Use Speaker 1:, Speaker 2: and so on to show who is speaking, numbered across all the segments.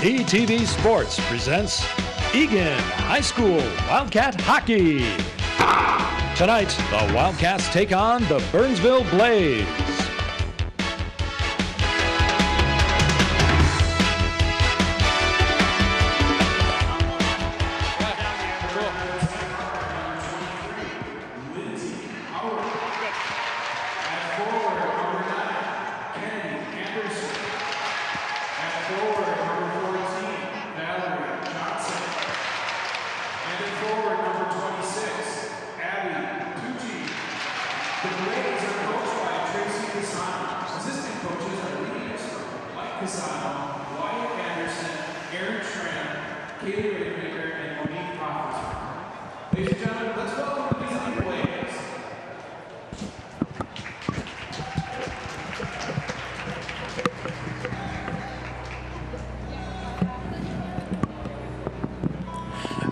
Speaker 1: TTV Sports presents Eagan High School Wildcat Hockey. Tonight, the Wildcats take on the Burnsville Blaze.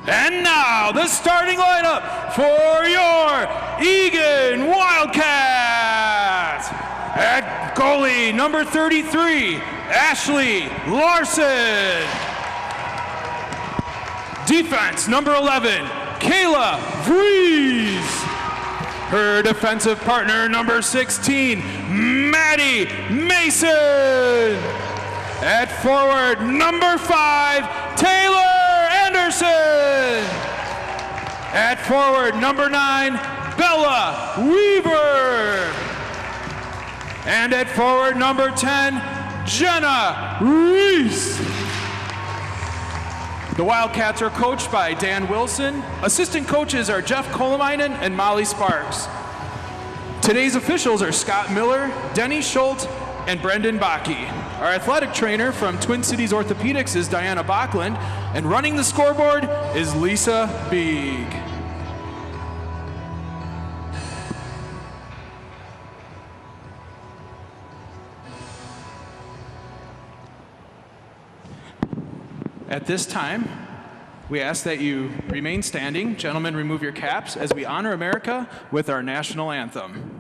Speaker 2: And now, the starting lineup for your Eagan Wildcats. At goalie, number 33, Ashley Larson. Defense, number 11, Kayla Vries. Her defensive partner, number 16, Maddie Mason. At forward, number 5, Taylor Anderson. At forward, number 9, Bella Weaver. And at forward, number 10, Jenna Reese. The Wildcats are coached by Dan Wilson. Assistant coaches are Jeff Kolemainen and Molly Sparks. Today's officials are Scott Miller, Denny Schultz, and Brendan Bakke. Our athletic trainer from Twin Cities Orthopedics is Diana Bachland, and running the scoreboard is Lisa Beeg. At this time, we ask that you remain standing. Gentlemen, remove your caps as we honor America with our national anthem.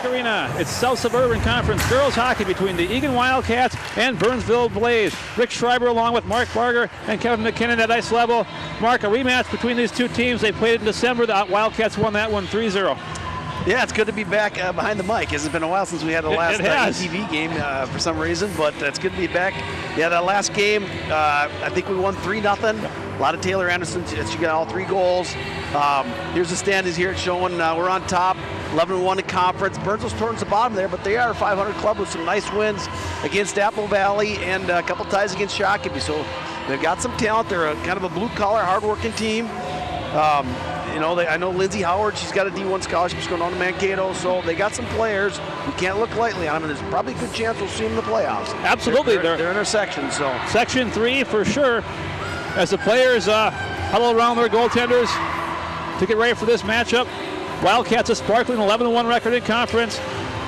Speaker 3: Arena. It's South Suburban Conference girls hockey between the Eagan Wildcats and Burnsville Blaze. Rick Schreiber along with Mark Barger and Kevin McKinnon at ice level. Mark, a rematch between these two teams. They played in December. The Wildcats won that one 3-0.
Speaker 4: Yeah, it's good to be back behind the mic. It's been a while since we had the last ETV game for some reason, but it's good to be back. Yeah, that last game, I think we won 3-0. A lot of Taylor Anderson. She got all 3 goals. Here's the standings here. It's showing we're on top, 11-1 in conference. Burnsville's towards the bottom there, but they are a 500 club with some nice wins against Apple Valley and a couple ties against Shakopee. So they've got some talent. They're kind of a blue-collar, hard-working team. You know, I know Lindsay Howard, she's got a D1 scholarship. She's going on to Mankato, so they got some players. We can't look lightly on them, and there's probably a good chance we'll see them in the playoffs.
Speaker 3: Absolutely.
Speaker 4: They're in our section, so.
Speaker 3: Section 3 for sure. As the players huddle around their goaltenders to get ready for this matchup. Wildcats a sparkling 11-1 record in conference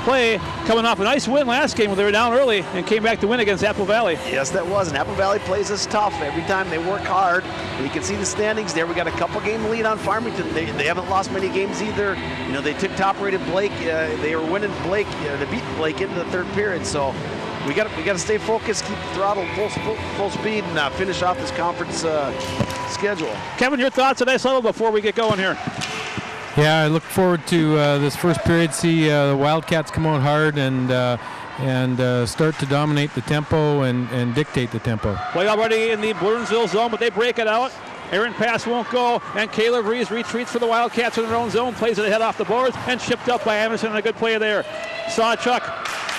Speaker 3: play, coming off a nice win last game when they were down early and came back to win against Apple Valley.
Speaker 4: Yes, that was. And Apple Valley plays us tough every time. They work hard. And you can see the standings there. We got a couple-game lead on Farmington. They haven't lost many games either. You know, they took top-rated Blake. They were winning Blake. They beat Blake into the third period. So we got to stay focused, keep the throttle full speed, and finish off this conference schedule.
Speaker 3: Kevin, your thoughts at ice level before we get going here?
Speaker 5: Yeah, I look forward to this first period. See the Wildcats come out hard and start to dominate the tempo and dictate the tempo.
Speaker 3: Play already in the Burnsville zone, but they break it out. Aaron pass won't go, and Kayla Rees retreats for the Wildcats in their own zone, plays it ahead off the boards, and chipped up by Anderson, and a good play there. Sawchuk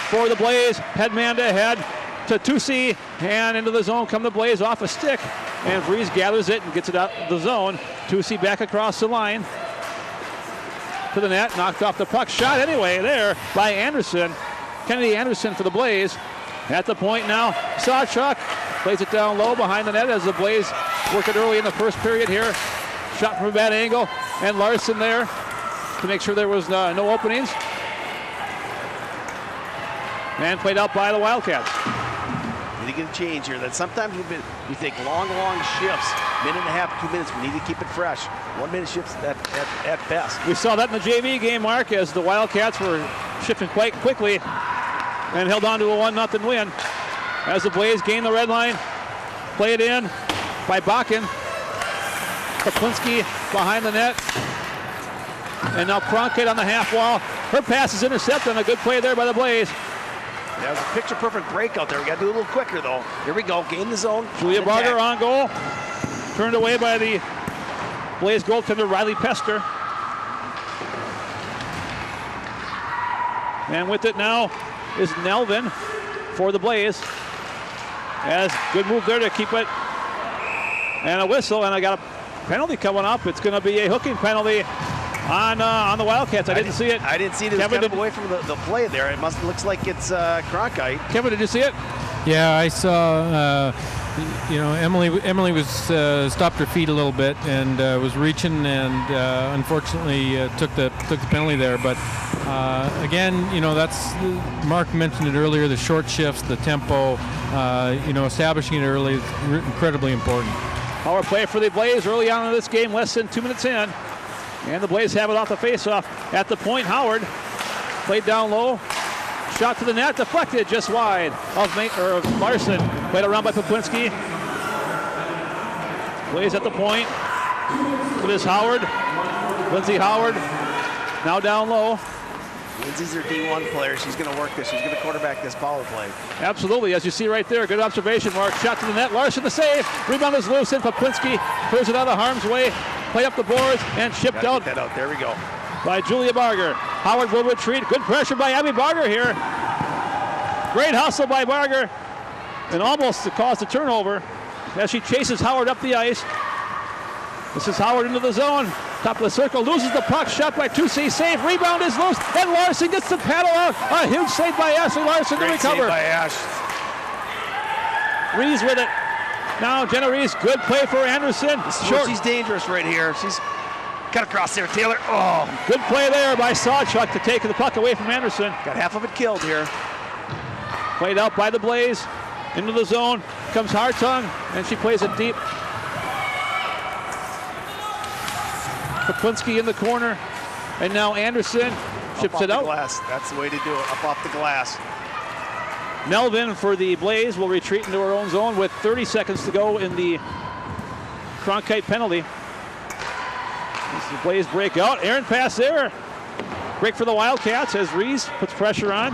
Speaker 3: for the Blaze, head man to head to Tusi, and into the zone come the Blaze off a stick, and Rees gathers it and gets it out of the zone. Tusi back across the line to the net, knocked off the puck, shot anyway there by Anderson. Kennedy Anderson for the Blaze. At the point now, Sawchuk plays it down low behind the net as the Blaze work it early in the first period here. Shot from a bad angle, and Larson there to make sure there was no openings. And played out by the Wildcats.
Speaker 4: Need to get a change here. That sometimes we think long shifts, minute and a half, 2 minutes. We need to keep it fresh. 1 minute shifts at best.
Speaker 3: We saw that in the JV game, Mark, as the Wildcats were shifting quite quickly and held on to a 1-0 win. As the Blaze gain the red line, play it in by Bakken. Kaplinski behind the net. And now Cronkite on the half wall. Her pass is intercepted, and a good play there by the Blaze.
Speaker 4: That was a picture-perfect break out there. We got to do a little quicker, though. Here we go. Gain the zone.
Speaker 3: Julia Barger on goal. Turned away by the Blaze goaltender, Riley Pester. And with it now is Nelvin for the Blaze. As good move there to keep it. And a whistle, and I got a penalty coming up. It's going to be a hooking penalty on the Wildcats. I didn't see it.
Speaker 4: I didn't see it. It was kind of away from the play there. It looks like it's Cronkite.
Speaker 3: Kevin, did you see it?
Speaker 5: Yeah, I saw. Emily was stopped her feet a little bit and was reaching, and unfortunately took the penalty there. But again, that's Mark mentioned it earlier. The short shifts, the tempo, establishing it early is incredibly important.
Speaker 3: Power play for the Blaze early on in this game, less than 2 minutes in. And the Blaze have it off the faceoff. At the point, Howard played down low. Shot to the net, deflected just wide of Larson. Played around by Poplinski. Blaze at the point. It is Howard. Lindsay Howard now down low.
Speaker 4: Lindsay's their D1 player. She's going to work this. She's going to quarterback this power play.
Speaker 3: Absolutely, as you see right there. Good observation, Mark. Shot to the net. Larson the save. Rebound is loose, and Poplinski clears it out of harm's way. Play up the boards and shipped out.
Speaker 4: Get that out. There we go.
Speaker 3: By Julia Barger. Howard will retreat. Good pressure by Abby Barger here. Great hustle by Barger. And almost to cause the turnover as she chases Howard up the ice. This is Howard into the zone. Top of the circle. Loses the puck. Shot by Tusi. Save. Rebound is loose. And Larson gets the paddle out. A huge save by Ashley Larson to recover.
Speaker 4: Save by Ash.
Speaker 3: Rees with it. Now Jenna Rees. Good play for Anderson.
Speaker 4: She's dangerous right here. She's cut across there. Taylor. Oh.
Speaker 3: Good play there by Sawchuk to take the puck away from Anderson.
Speaker 4: Got half of it killed here.
Speaker 3: Played out by the Blaze. Into the zone. Comes Hartung. And she plays it deep. Poplinski in the corner. And now Anderson ships it out.
Speaker 4: Glass. That's the way to do it. Up off the glass.
Speaker 3: Melvin for the Blaze will retreat into her own zone with 30 seconds to go in the Cronkite penalty. This is the Blaze break out. Aaron pass there. Break for the Wildcats as Rees puts pressure on.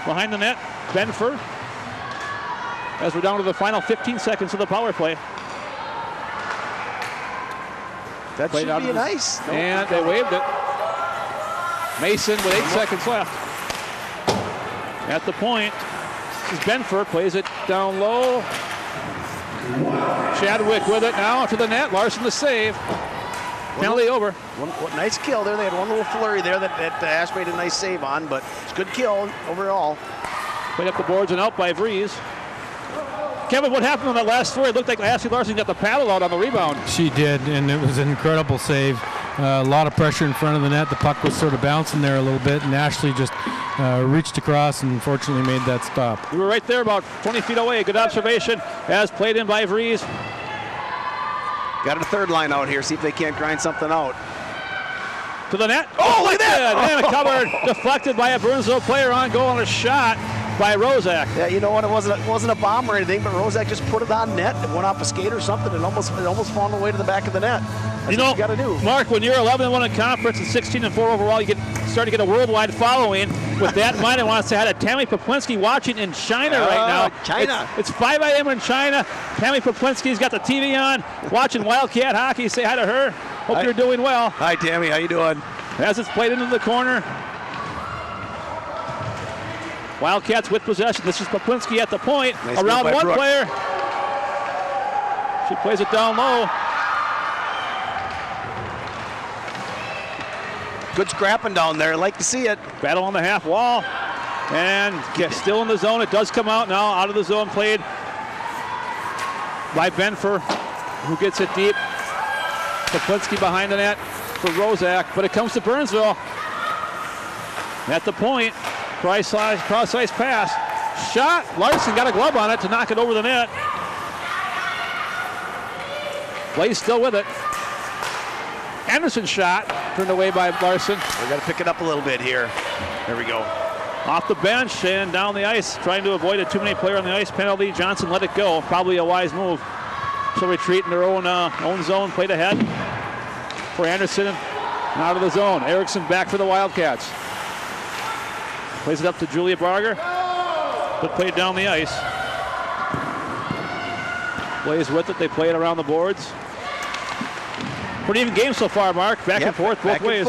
Speaker 3: Behind the net, Benford. As we're down to the final 15 seconds of the power play.
Speaker 4: That should be an ice.
Speaker 3: And they waved it. Mason with 8 seconds left. At the point, this is Benford, plays it down low. Chadwick with it now to the net. Larson the save. Penalty over.
Speaker 4: One nice kill there. They had one little flurry there that Ash made a nice save on, but it's a good kill overall.
Speaker 3: Played up the boards and out by Vries. Kevin, what happened on that last flurry? It looked like Ashley Larson got the paddle out on the rebound.
Speaker 5: She did, and it was an incredible save. A lot of pressure in front of the net. The puck was sort of bouncing there a little bit, and Ashley just reached across and fortunately made that stop.
Speaker 3: We were right there about 20 feet away. Good observation as played in by Vries.
Speaker 4: Got a third line out here. See if they can't grind something out.
Speaker 3: To the net.
Speaker 4: Oh, look at that!
Speaker 3: And a cover deflected by a Burnsville player on goal on a shot. by Rozak.
Speaker 4: Yeah, you know what? It wasn't a bomb or anything, but Rozak just put it on net. It went off a skate or something. It almost found a way to the back of the net. That's what you got to do.
Speaker 3: Mark, when you're 11-1 in conference and 16-4 overall, you start to get a worldwide following. With that in mind, I want to say hi to Tammy Poplinski watching in China right now.
Speaker 4: China.
Speaker 3: It's 5 a.m. in China. Tammy Poplinski's got the TV on, watching Wildcat hockey. Say hi to her. Hope you're doing well.
Speaker 4: Hi, Tammy. How you doing?
Speaker 3: As it's played into the corner. Wildcats with possession. This is Poplinski at the point.
Speaker 4: Nice
Speaker 3: around one
Speaker 4: Brooke.
Speaker 3: player. She plays it down low.
Speaker 4: Good scrapping down there. Like to see it.
Speaker 3: Battle on the half wall. And still in the zone. It does come out now. Out of the zone played by Benfer, who gets it deep. Poplinski behind the net for Rozak. But it comes to Burnsville. At the point. Cross-ice pass. Shot. Larson got a glove on it to knock it over the net. Blaze still with it. Anderson's shot. Turned away by Larson.
Speaker 4: We got to pick it up a little bit here. There we go.
Speaker 3: Off the bench and down the ice. Trying to avoid a too-many player on the ice penalty. Johnson let it go. Probably a wise move. She'll retreat in their own zone. Played ahead for Anderson. Out of the zone. Erickson back for the Wildcats. Plays it up to Julia Barger, but played down the ice. Plays with it. They play it around the boards. Pretty even game so far, Mark. Back and forth both ways.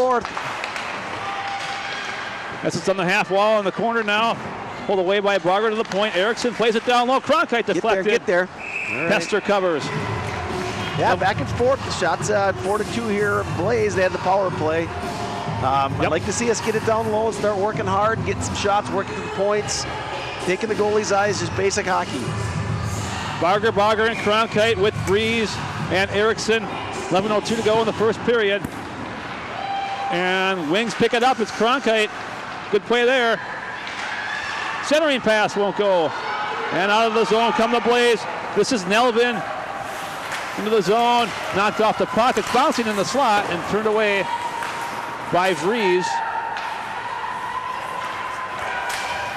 Speaker 3: As it's on the half wall in the corner now. Pulled away by Barger to the point. Erickson plays it down low. Cronkite deflected.
Speaker 4: Get there.
Speaker 3: Right. Pester covers.
Speaker 4: Yeah, back and forth. The shots 4-2 here. Blaze, they had the power play. I'd like to see us get it down low and start working hard, getting some shots, working the points, taking the goalie's eyes, just basic hockey.
Speaker 3: Barger, and Cronkite with Breeze and Erickson. 11:02 to go in the first period. And Wings pick it up. It's Cronkite. Good play there. Centering pass won't go. And out of the zone come the Blaze. This is Nelvin into the zone. Knocked off the puck. It's bouncing in the slot and turned away by Vries.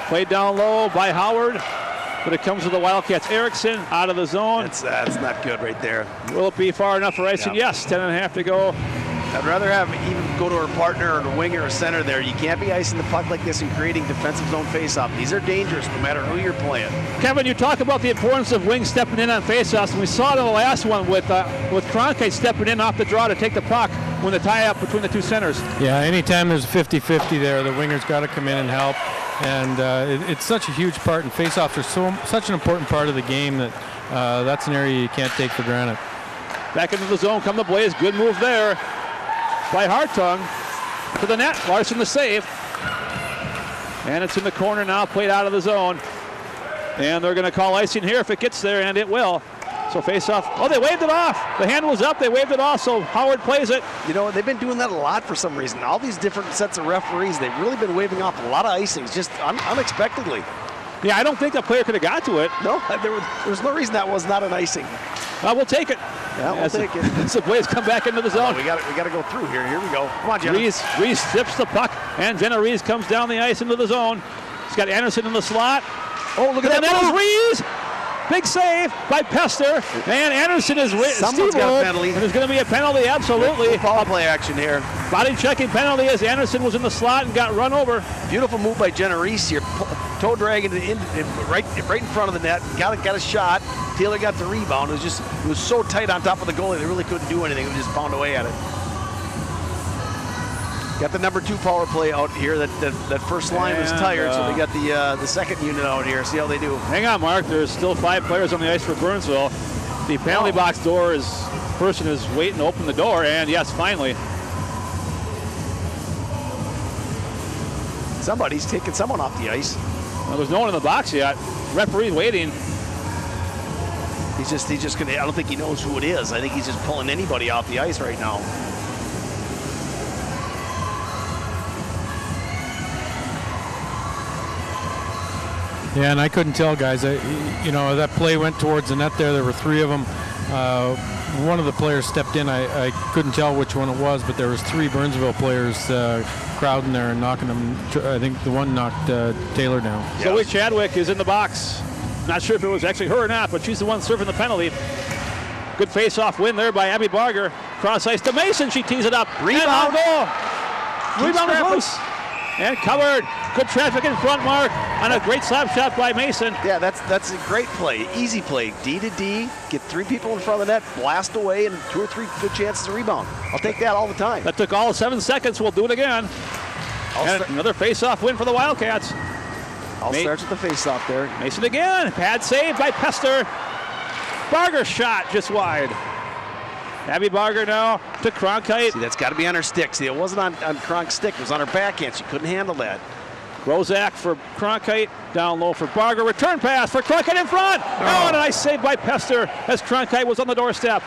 Speaker 3: Played down low by Howard, but it comes to the Wildcats. Erickson out of the zone.
Speaker 4: That's not good right there.
Speaker 3: Will it be far enough for icing?
Speaker 4: Yeah.
Speaker 3: Yes, 10.5 to go.
Speaker 4: I'd rather have even go to her partner or a winger or center there. You can't be icing the puck like this and creating defensive zone face-off. These are dangerous no matter who you're playing.
Speaker 3: Kevin, you talk about the importance of Wings stepping in on face-offs, and we saw it in the last one with Cronkite stepping in off the draw to take the puck when the tie-up between the two centers.
Speaker 5: Yeah, anytime there's a 50-50 there, the winger's got to come in and help. And it's such a huge part, and face-offs are such an important part of the game that that's an area you can't take for granted.
Speaker 3: Back into the zone come the Blaze. Good move there by Hartung to the net. Larson the save. And it's in the corner now, played out of the zone. And they're going to call icing here if it gets there, and it will. So face off. Oh, they waved it off. The hand was up. They waved it off, so Howard plays it.
Speaker 4: You know, they've been doing that a lot for some reason. All these different sets of referees, they've really been waving off a lot of icings, just unexpectedly.
Speaker 3: Yeah, I don't think that player could have got to it.
Speaker 4: No, there's no reason that was not an icing.
Speaker 3: We'll take it.
Speaker 4: Yeah, we'll take it.
Speaker 3: So Blaze come back into the zone.
Speaker 4: We got to go through here. Here we go. Come on, Jenna.
Speaker 3: Reese zips the puck, and Jenna Reese comes down the ice into the zone. She's got Anderson in the slot.
Speaker 4: Oh, look at that
Speaker 3: move.
Speaker 4: Reese.
Speaker 3: Big save by Pester, and Anderson is
Speaker 4: Someone's got a penalty.
Speaker 3: And there's going to be a penalty, absolutely.
Speaker 4: Power play action here.
Speaker 3: Body checking penalty as Anderson was in the slot and got run over.
Speaker 4: Beautiful move by Jenna Reese here. Toe dragging it right in front of the net. Got a shot. Taylor got the rebound. It was so tight on top of the goalie they really couldn't do anything. They just pound away at it. Got the number 2 power play out here. That first line was tired, so they got the second unit out here. See how they do.
Speaker 3: Hang on, Mark. There's still 5 players on the ice for Burnsville. The penalty box person is waiting to open the door, and yes, finally.
Speaker 4: Somebody's taking someone off the ice.
Speaker 3: Well, there's no one in the box yet. Referee waiting.
Speaker 4: He's just gonna. I don't think he knows who it is. I think he's just pulling anybody off the ice right now.
Speaker 5: Yeah, and I couldn't tell, guys. That play went towards the net there. There were 3 of them. one of the players stepped in. I couldn't tell which one it was, but there was 3 Burnsville players crowding there and knocking them. I think the one knocked Taylor down.
Speaker 3: Yes. Zoe Chadwick is in the box. Not sure if it was actually her or not, but she's the one serving the penalty. Good face-off win there by Abby Barger. Cross ice to Mason. She tees it up.
Speaker 4: Rebound.
Speaker 3: Goal. Rebound is loose. And covered. Good traffic in front, Mark, on a great slap shot by Mason.
Speaker 4: Yeah, that's a great play. Easy play. D to D. Get 3 people in front of the net. Blast away, and 2 or 3 good chances to rebound. I'll take that all the time.
Speaker 3: That took all 7 seconds. We'll do it again. And another face-off win for the Wildcats.
Speaker 4: All starts with the face-off there.
Speaker 3: Mason again. Pad save by Pester. Barger shot just wide. Abby Barger now to Cronkite.
Speaker 4: See, that's got to be on her stick. See, it wasn't on Kronk's stick. It was on her backhand. She couldn't handle that.
Speaker 3: Grozak for Cronkite. Down low for Barger. Return pass for Cronkite in front. Oh, and a nice save by Pester as Cronkite was on the doorstep.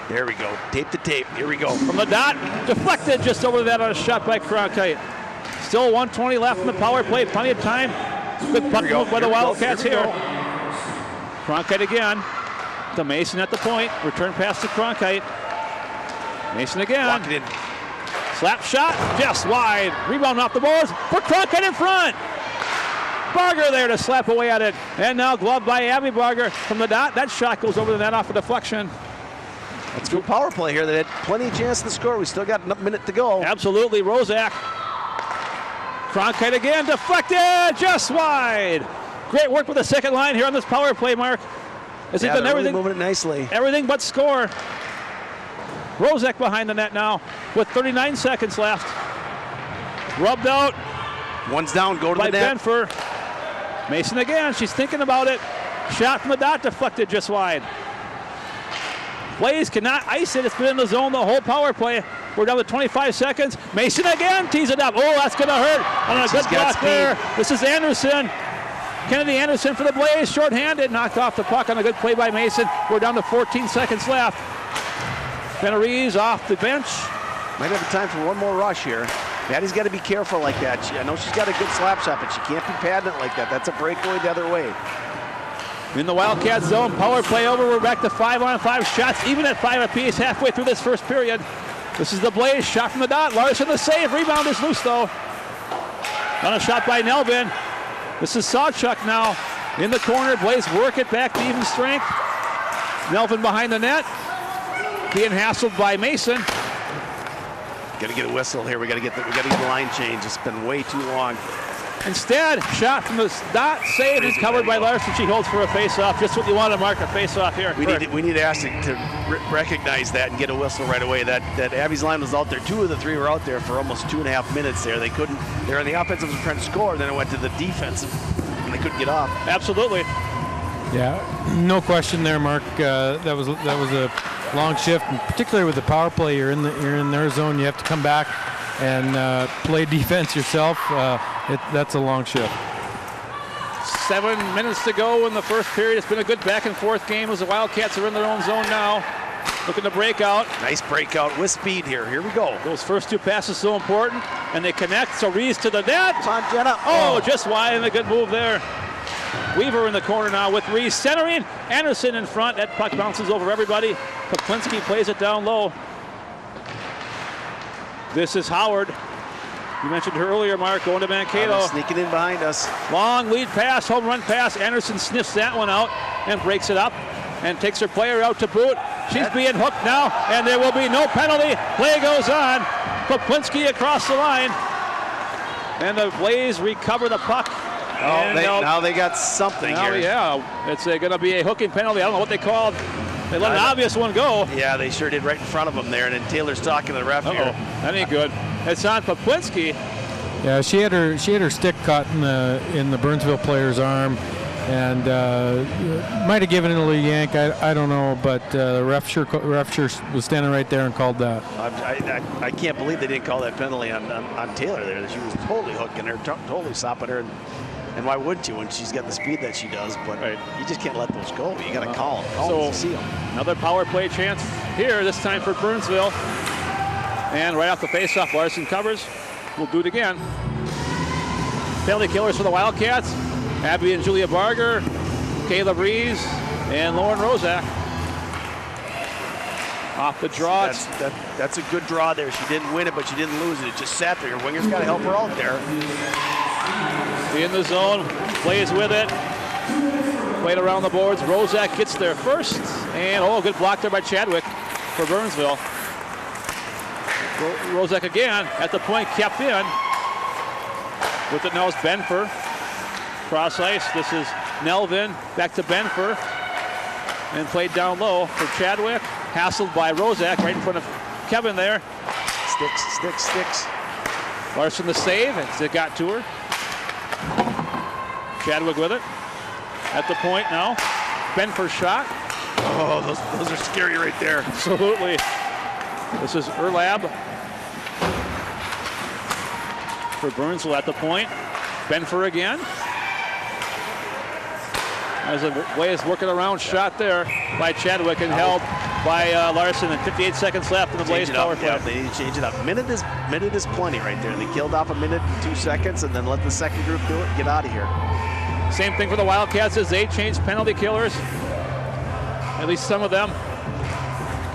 Speaker 4: There we go. Tape to tape. Here we go.
Speaker 3: From the dot. Deflected just over that on a shot by Cronkite. Still 1:20 left in the power play. Plenty of time. Good puck move by the Wildcats here. Cronkite again. To Mason at the point. Return pass to Cronkite. Mason again.
Speaker 4: Lock it in.
Speaker 3: Slap shot, just wide. Rebound off the boards for Cronkite in front. Barger there to slap away at it. And now gloved by Abby Barger from the dot. That shot goes over the net off a deflection.
Speaker 4: Let's do a power play here. They had plenty of chance to score. We still got a minute to go.
Speaker 3: Absolutely, Rozak. Cronkite again, deflected, just wide. Great work with the second line here on this power play, Mark. Has he done everything?
Speaker 4: Really moving it nicely.
Speaker 3: Everything but score. Rozak behind the net now with 39 seconds left. Rubbed out.
Speaker 4: One's down, go to
Speaker 3: by
Speaker 4: the net.
Speaker 3: Benfer. Mason again, she's thinking about it. Shot from the dot, deflected just wide. Blaze cannot ice it. It's been in the zone the whole power play. We're down to 25 seconds. Mason again, tees it up. Oh, that's going to hurt. On a good block there. This is Anderson. Kennedy Anderson for the Blaze, shorthanded, knocked off the puck on a good play by Mason. We're down to 14 seconds left. Benariz off the bench.
Speaker 4: Might have time for one more rush here. Maddie's got to be careful like that. I know she's got a good slap shot, but she can't be padding it like that. That's a breakaway the other way.
Speaker 3: In the Wildcat zone, power play over. We're back to 5-on-5 shots, even at 5 apiece, halfway through this first period. This is the Blaze, shot from the dot. Larson the save, rebound is loose though. On a shot by Nelvin. This is Sawchuk now in the corner. Blaze work it back to even strength. Nelvin behind the net, being hassled by Mason.
Speaker 4: Got to get a whistle here. We got to get the line change. It's been way too long.
Speaker 3: Instead, shot from the dot, saved and covered by Larson. She holds for a face-off. Just what you want to mark a face-off here.
Speaker 4: We need Aston to recognize that and get a whistle right away. That Abby's line was out there. 2 of the 3 were out there for almost 2.5 minutes there. They couldn't. They were in the offensive trying to score. Then it went to the defensive, and they couldn't get off.
Speaker 3: Absolutely.
Speaker 5: Yeah, no question there, Mark. That was a long shift, and particularly with the power play. You're in their zone. You have to come back and play defense yourself. That's a long shift.
Speaker 3: 7 minutes to go in the first period. It's been a good back and forth game as the Wildcats are in their own zone now. Looking to break out.
Speaker 4: Nice breakout with speed here. Here we go.
Speaker 3: Those first 2 passes so important, and they connect. So Rees to the net.
Speaker 4: Come on, Jenna.
Speaker 3: Oh, just wide, and a good move there. Weaver in the corner now with Rees centering. Anderson in front. That puck bounces over everybody. Poplinski plays it down low. This is Howard. You mentioned her earlier, Mark, going to Mankato.
Speaker 4: Sneaking in behind us.
Speaker 3: Long lead pass, home run pass. Anderson sniffs that one out and breaks it up and takes her player out to boot. She's being hooked now, and there will be no penalty. Play goes on. Poplinski across the line. And the Blaze recover the puck.
Speaker 4: Now they got something here.
Speaker 3: Yeah, it's going to be a hooking penalty. I don't know what they called. They let an obvious one go.
Speaker 4: Yeah, they sure did right in front of them there, and then Taylor's talking to the ref here.
Speaker 3: That ain't good. It's on Poplinski.
Speaker 5: Yeah, she had her stick caught in the Burnsville player's arm, and might have given it a little yank. I don't know, but the ref sure was standing right there and called that.
Speaker 4: I can't believe they didn't call that penalty on Taylor there. She was totally hooking her, totally stopping her. And why wouldn't you when she's got the speed that she does? But you just can't let those go. You got to call them.
Speaker 3: So
Speaker 4: see them.
Speaker 3: Another power play chance here, this time for Burnsville. And right off the faceoff, Larson covers. We'll do it again. Penalty killers for the Wildcats. Abby and Julia Barger. Kayla Breeze. and Lauren Rozak. Off the draw.
Speaker 4: That's a good draw there. She didn't win it, but she didn't lose it. It just sat there. Your winger's got to help her out there.
Speaker 3: In the zone, plays with it. Played around the boards. Rozak gets there first. And, good block there by Chadwick for Burnsville. Rozak again at the point, kept in. With it now is Benfer. Cross ice. This is Nelvin. Back to Benfer. And played down low for Chadwick. Hassled by Rozak right in front of Kevin there.
Speaker 4: Sticks.
Speaker 3: Larson the save as it got to her. Chadwick with it. At the point now. Benfer shot.
Speaker 4: Oh, those are scary right there.
Speaker 3: Absolutely. This is Erlab for Burnsville at the point. Benfer again. As the way is working around, shot there by Chadwick and held by Larson, and 58 seconds left in the Blaze power play.
Speaker 4: Yeah, they need to change it up. Minute is plenty right there. They killed off a minute and 2 seconds, and then let the second group do it and get out of here.
Speaker 3: Same thing for the Wildcats as they change penalty killers. At least some of them.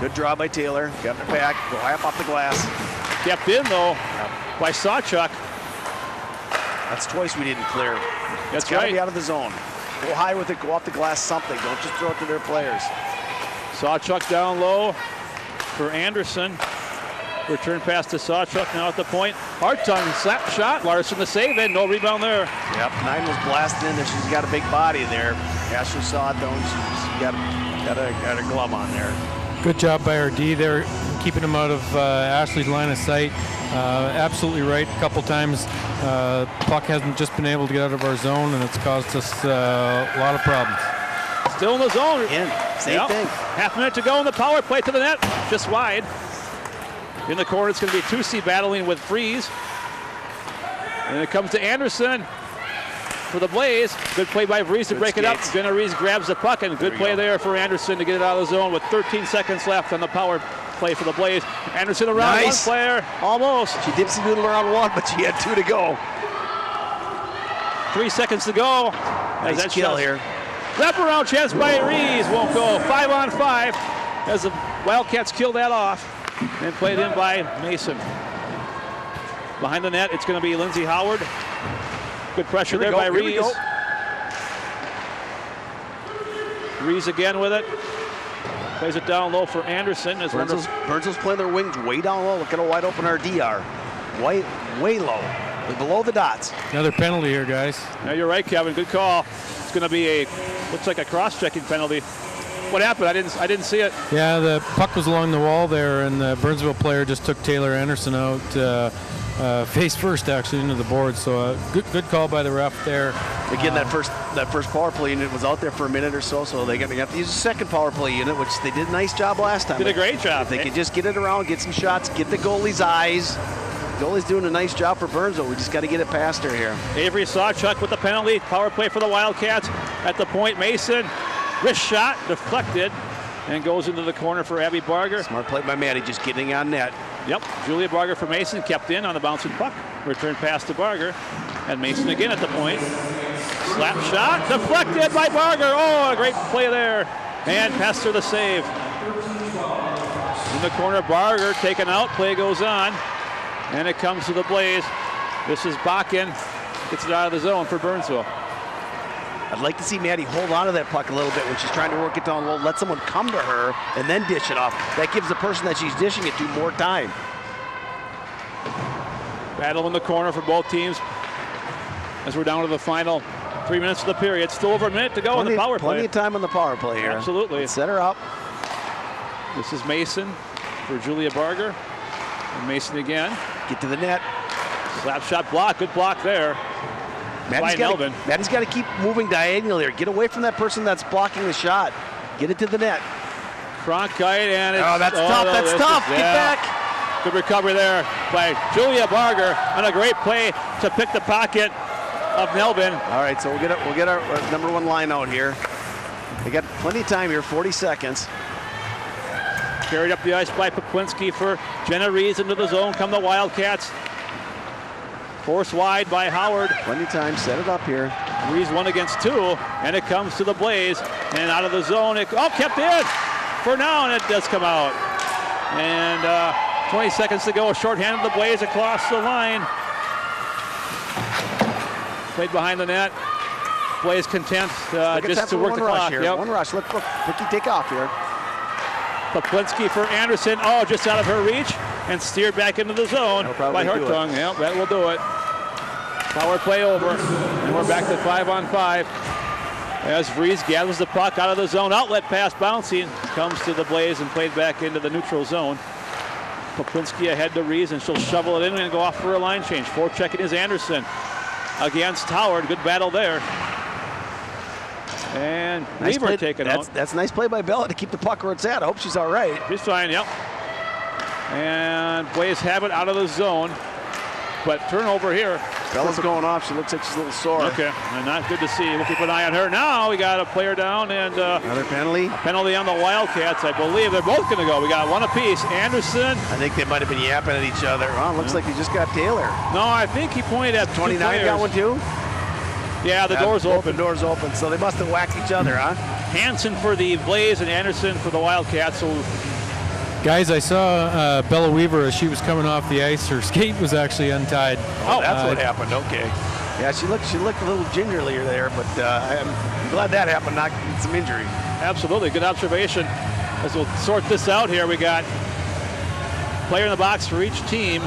Speaker 4: Good draw by Taylor. Got it back. Go high up off the glass.
Speaker 3: Kept in though by Sawchuk.
Speaker 4: That's twice we didn't clear.
Speaker 3: That's
Speaker 4: got to
Speaker 3: right.
Speaker 4: be out of the zone. Go high with it. Go off the glass. Something. Don't just throw it to their players.
Speaker 3: Sawchuk down low for Anderson. Return pass to Sawchuk now at the point. Hartung slap shot. Larson the save in. No rebound there.
Speaker 4: Yep. 9 was blasted in there. She's got a big body there. Ashley saw it though. And she's got a glove on there.
Speaker 5: Good job by our D there, keeping him out of Ashley's line of sight. Absolutely right. A couple times, puck hasn't just been able to get out of our zone, and it's caused us a lot of problems.
Speaker 3: Still in the zone.
Speaker 4: Same thing.
Speaker 3: Half minute to go in the power play to the net, just wide. In the corner, it's going to be Tusi battling with Freeze. And it comes to Anderson for the Blaze. Good play by Varisty to break it up. Jenna Reese grabs the puck, and good play there for Anderson to get it out of the zone with 13 seconds left on the power play for the Blaze. Anderson around one player, almost.
Speaker 4: She dipsy-doodled around one, but she had 2 to go.
Speaker 3: 3 seconds to go.
Speaker 4: Nice kill here.
Speaker 3: Wraparound chance by Reese, won't go. 5-on-5 as the Wildcats kill that off and played in by Mason. Behind the net, it's going to be Lindsay Howard. Good pressure there by Reese. Reese again with it. Plays it down low for Anderson.
Speaker 4: Burnsville's playing their wings way down low. Look at how wide open our D are. Way low. They're below the dots.
Speaker 5: Another penalty here, guys.
Speaker 3: Yeah, you're right, Kevin. Good call. It's going to be looks like a cross-checking penalty. What happened? I didn't see it.
Speaker 5: Yeah, the puck was along the wall there, and the Burnsville player just took Taylor Anderson out face first, actually, into the board. So good call by the ref there.
Speaker 4: Again, that first power play unit was out there for a minute or so, so they're going to have to use a second power play unit, which they did a nice job last time.
Speaker 3: Did a great job.
Speaker 4: If they could just get it around, get some shots, get the goalie's eyes. The goalie's doing a nice job for Burnsville. We just got to get it past her here.
Speaker 3: Avery Sawchuk with the penalty. Power play for the Wildcats. At the point, Mason. Wrist shot, deflected, and goes into the corner for Abby Barger.
Speaker 4: Smart play by Maddie, just getting on net.
Speaker 3: Yep, Julia Barger for Mason, kept in on the bouncing puck. Return pass to Barger, and Mason again at the point. Slap shot, deflected by Barger. Oh, a great play there. And Pester the save. In the corner, Barger taken out, play goes on, and it comes to the Blaze. This is Bakken, gets it out of the zone for Burnsville.
Speaker 4: I'd like to see Maddie hold on to that puck a little bit when she's trying to work it down low. Let someone come to her and then dish it off. That gives the person that she's dishing it to more time.
Speaker 3: Battle in the corner for both teams as we're down to the final 3 minutes of the period. Still over a minute to go in the power play.
Speaker 4: Plenty of time on the power play here.
Speaker 3: Absolutely.
Speaker 4: Let's set her up.
Speaker 3: This is Mason for Julia Barger. And Mason again.
Speaker 4: Get to the net.
Speaker 3: Slap shot block. Good block there.
Speaker 4: Maddie's got to keep moving diagonal here. Get away from that person that's blocking the shot. Get it to the net.
Speaker 3: Cronkite, and it's...
Speaker 4: Oh, that's tough. That's tough. Get back.
Speaker 3: Good recovery there by Julia Barger, and a great play to pick the pocket of Nelvin.
Speaker 4: All right, so we'll get our number one line out here. They got plenty of time here, 40 seconds.
Speaker 3: Carried up the ice by Poplinski for Jenna Rees into the zone. Come the Wildcats. Forced wide by Howard.
Speaker 4: Plenty of time, set it up here.
Speaker 3: Reeves 1 against 2, and it comes to the Blaze. And out of the zone, kept in for now, and it does come out. And 20 seconds to go, shorthanded the Blaze across the line. Played behind the net. Blaze content just to work the clock.
Speaker 4: Yep. One rush, look, rookie take off here.
Speaker 3: Poplinski for Anderson, just out of her reach, and steered back into the zone by Hartung. Yep, that will do it. Power play over, and we're back to 5-on-5. As Rees gathers the puck out of the zone, outlet pass bouncing, comes to the Blaze and played back into the neutral zone. Poplinski ahead to Rees, and she'll shovel it in and go off for a line change. Forechecking is Anderson against Howard. Good battle there. And
Speaker 4: nice
Speaker 3: Weaver taken out.
Speaker 4: That's a nice play by Bella to keep the puck where it's at. I hope she's all right.
Speaker 3: She's fine, yep. And Blaze have it out of the zone. But turnover here.
Speaker 4: Bella's going off. She looks like she's a little sore.
Speaker 3: Okay, and not good to see. We'll keep an eye on her. Now we got a player down and
Speaker 4: another penalty.
Speaker 3: A penalty on the Wildcats. I believe they're both going to go. We got one apiece. Anderson.
Speaker 4: I think they might have been yapping at each other. Oh, looks like he just got Taylor.
Speaker 3: No, I think he pointed at
Speaker 4: 29 got one too.
Speaker 3: Yeah, the door's open.
Speaker 4: The door's open, so they must have whacked each other, huh?
Speaker 3: Hansen for the Blaze and Anderson for the Wildcats. So,
Speaker 5: guys, I saw Bella Weaver as she was coming off the ice. Her skate was actually untied.
Speaker 4: Oh, that's what happened. Okay. Yeah, she looked a little gingerly there, but I'm glad that happened. Not some injury.
Speaker 3: Absolutely, good observation. As we'll sort this out here, we got player in the box for each team.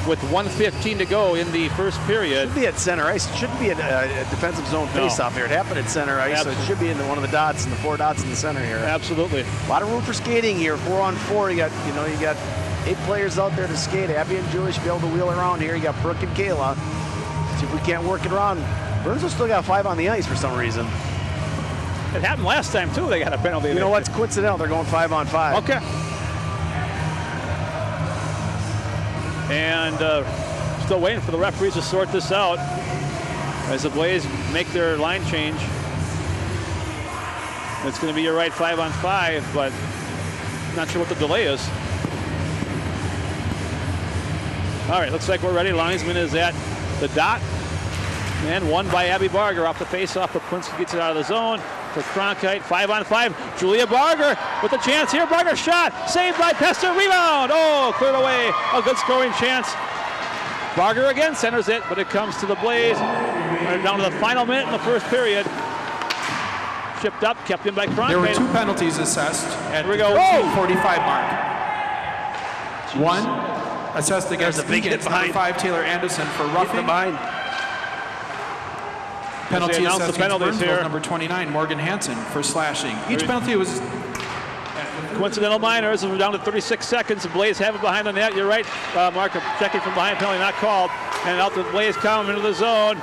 Speaker 3: With 1:15 to go in the first period.
Speaker 4: Should be at center ice. It shouldn't be a defensive zone face-off here. It happened at center ice, so it should be in one of the dots, in the 4 dots in the center here.
Speaker 3: Absolutely.
Speaker 4: A lot of room for skating here. 4-on-4. You got 8 players out there to skate. Abby and Julie should be able to wheel around here. You got Brooke and Kayla. See if we can't work it around. Burnsville still got 5 on the ice for some reason.
Speaker 3: It happened last time too. They got a penalty.
Speaker 4: You know what's coincidental? They're going 5-on-5.
Speaker 3: Okay. And still waiting for the referees to sort this out as the Blaze make their line change. It's going to be your right 5-on-5, but not sure what the delay is. All right, looks like we're ready. Linesman is at the dot. And won by Abby Barger off the face-off, but Plinsky gets it out of the zone. For Cronkite, 5-on-5. Julia Barger with a chance here. Barger shot, saved by Pester, rebound. Oh, cleared away. A good scoring chance. Barger again centers it, but it comes to the Blaze. Right down to the final minute in the first period. Shipped up, kept in by Cronkite.
Speaker 2: There were 2 penalties assessed at the 45 mark. Jeez. One assessed against Eagan, number 5 Taylor Anderson for roughing. Penalty assessed against Burnsville, number 29, Morgan Hansen, for slashing. Each penalty was...
Speaker 3: Coincidental minors, and we're down to 36 seconds. The Blaze have it behind the net. You're right, Mark, checking from behind, penalty not called. And out the Blaze come into the zone.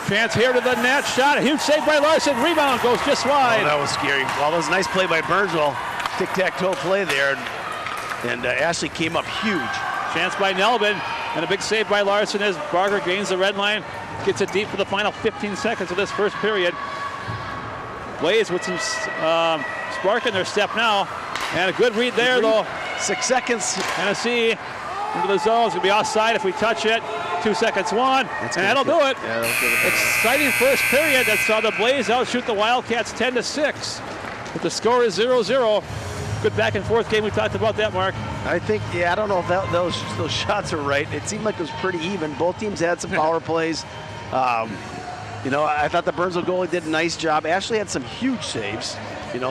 Speaker 3: Chance here to the net, shot, a huge save by Larson. Rebound goes just wide.
Speaker 4: Oh, that was scary. Well, that was a nice play by Burnsville. Tic-tac-toe play there. And Ashley came up huge.
Speaker 3: Chance by Nelbin, and a big save by Larson as Barger gains the red line. Gets it deep for the final 15 seconds of this first period. Blaze with some spark in their step now. And a good read there, though.
Speaker 4: 6 seconds.
Speaker 3: Tennessee into the zone. It's going to be offside if we touch it. 2 seconds, one. And that'll do it.
Speaker 4: Yeah, that'll do it.
Speaker 3: Exciting first period that saw the Blaze outshoot the Wildcats 10-6. But the score is 0-0. Good back and forth game. We talked about that, Mark.
Speaker 4: I think, I don't know if those shots are right. It seemed like it was pretty even. Both teams had some power plays. I thought the Burnsville goalie did a nice job. Ashley had some huge saves.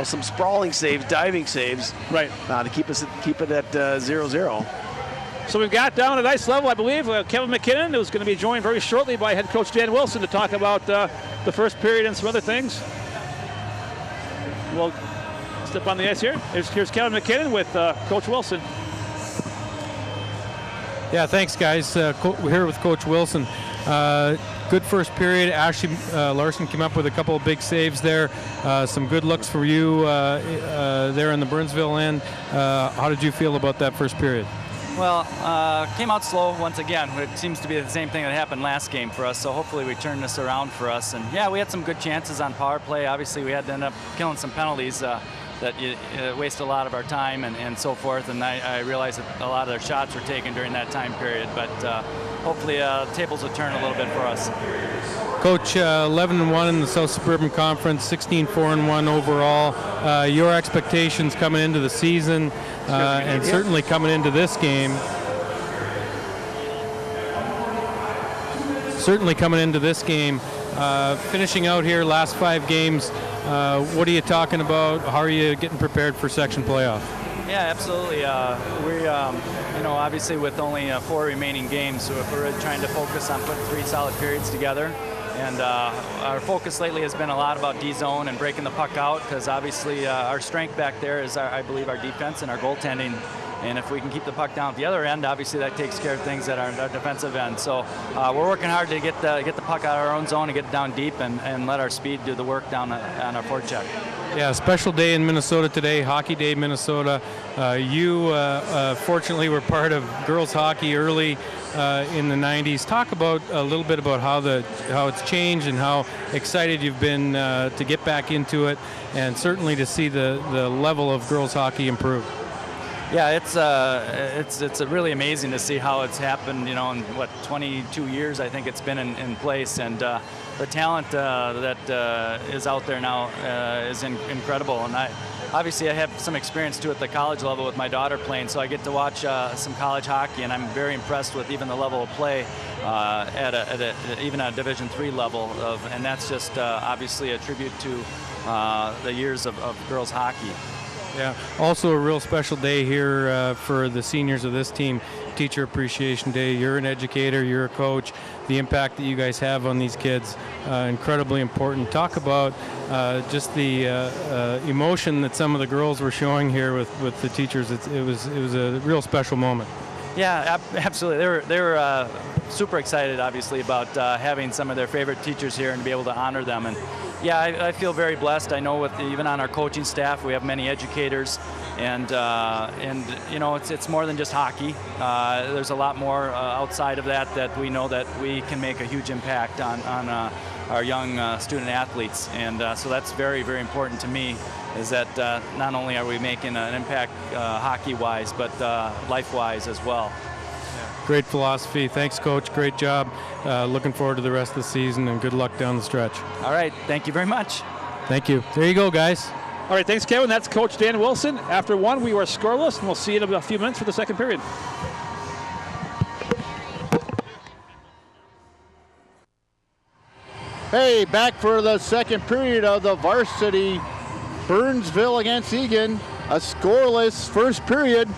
Speaker 4: Some sprawling saves, diving saves.
Speaker 3: Right.
Speaker 4: To keep it at 0-0.
Speaker 3: So we've got down at ice level, I believe, Kevin McKinnon, who's going to be joined very shortly by head coach Dan Wilson to talk about the first period and some other things. We'll step on the ice here. Here's Kevin McKinnon with Coach Wilson.
Speaker 5: Yeah, thanks, guys. We're here with Coach Wilson. Good first period. Ashley Larson came up with a couple of big saves there. Some good looks for you there in the Burnsville end. How did you feel about that first period?
Speaker 6: Well, came out slow once again. It seems to be the same thing that happened last game for us, so hopefully we turn this around for us. And yeah, we had some good chances on power play. Obviously, we had to end up killing some penalties. that waste a lot of our time and so forth. And I realized that a lot of their shots were taken during that time period. But hopefully tables will turn a little bit for us.
Speaker 5: Coach, 11-1 in the South Suburban Conference, 16-4-1 overall. Your expectations coming into the season and certainly coming into this game. Finishing out here, last 5 games, what are you talking about? How are you getting prepared for section playoff?
Speaker 6: Yeah, absolutely. We, obviously with only 4 remaining games, so we're really trying to focus on putting 3 solid periods together. And our focus lately has been a lot about D-zone and breaking the puck out, because obviously our strength back there is, I believe, our defense and our goaltending. And if we can keep the puck down at the other end, obviously that takes care of things at our defensive end. So we're working hard to get the puck out of our own zone and get it down deep and let our speed do the work down on our forecheck.
Speaker 5: Yeah, special day in Minnesota today, Hockey Day Minnesota. You fortunately were part of girls hockey early in the 90s. Talk about a little bit about how it's changed and how excited you've been to get back into it, and certainly to see the level of girls hockey improve.
Speaker 6: Yeah, it's really amazing to see how it's happened. In 22 years I think it's been in place, and the talent that is out there now is incredible. And I have some experience too at the college level with my daughter playing, so I get to watch some college hockey, and I'm very impressed with even the level of play at even a Division III level and that's just obviously a tribute to the years of girls hockey.
Speaker 5: Yeah, also a real special day here for the seniors of this team, Teacher Appreciation Day. You're an educator, you're a coach. The impact that you guys have on these kids, incredibly important. Talk about just the emotion that some of the girls were showing here with the teachers. It was a real special moment.
Speaker 6: Yeah, absolutely. They were super excited, obviously, about having some of their favorite teachers here and to be able to honor them. And yeah, I feel very blessed. I know even on our coaching staff, we have many educators, and it's more than just hockey. There's a lot more outside of that we know that we can make a huge impact on our young student athletes, and so that's very, very important to me. Is that not only are we making an impact hockey-wise, but life-wise as well.
Speaker 5: Great philosophy. Thanks, Coach. Great job. Looking forward to the rest of the season, and good luck down the stretch.
Speaker 6: All right. Thank you very much.
Speaker 5: Thank you. There you go, guys.
Speaker 3: All right. Thanks, Kevin. That's Coach Dan Wilson. After 1, we were scoreless, and we'll see you in a few minutes for the second period.
Speaker 7: Hey, back for the second period of the varsity Burnsville against Eagan. A scoreless first period.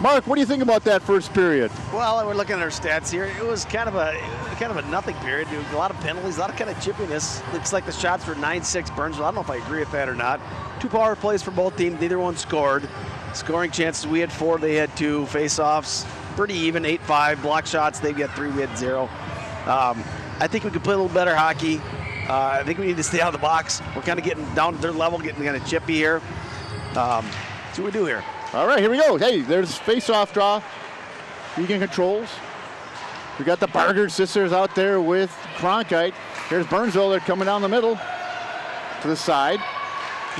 Speaker 7: Mark, what do you think about that first period?
Speaker 4: Well, we're looking at our stats here. It was kind of a nothing period. A lot of penalties, a lot of kind of chippiness. Looks like the shots were 9-6 Burnsville. I don't know if I agree with that or not. 2 power plays for both teams. Neither one scored. Scoring chances, we had 4, they had 2. Face-offs, pretty even, 8-5. Block shots, they got 3, we had 0. I think we could play a little better hockey. I think we need to stay out of the box. We're kind of getting down to their level, getting kind of chippy here. See what we do here.
Speaker 7: All right, here we go. Hey, there's face-off draw. Eagan controls. We got the Barger sisters out there with Cronkite. Here's Burnsville. They're coming down the middle to the side.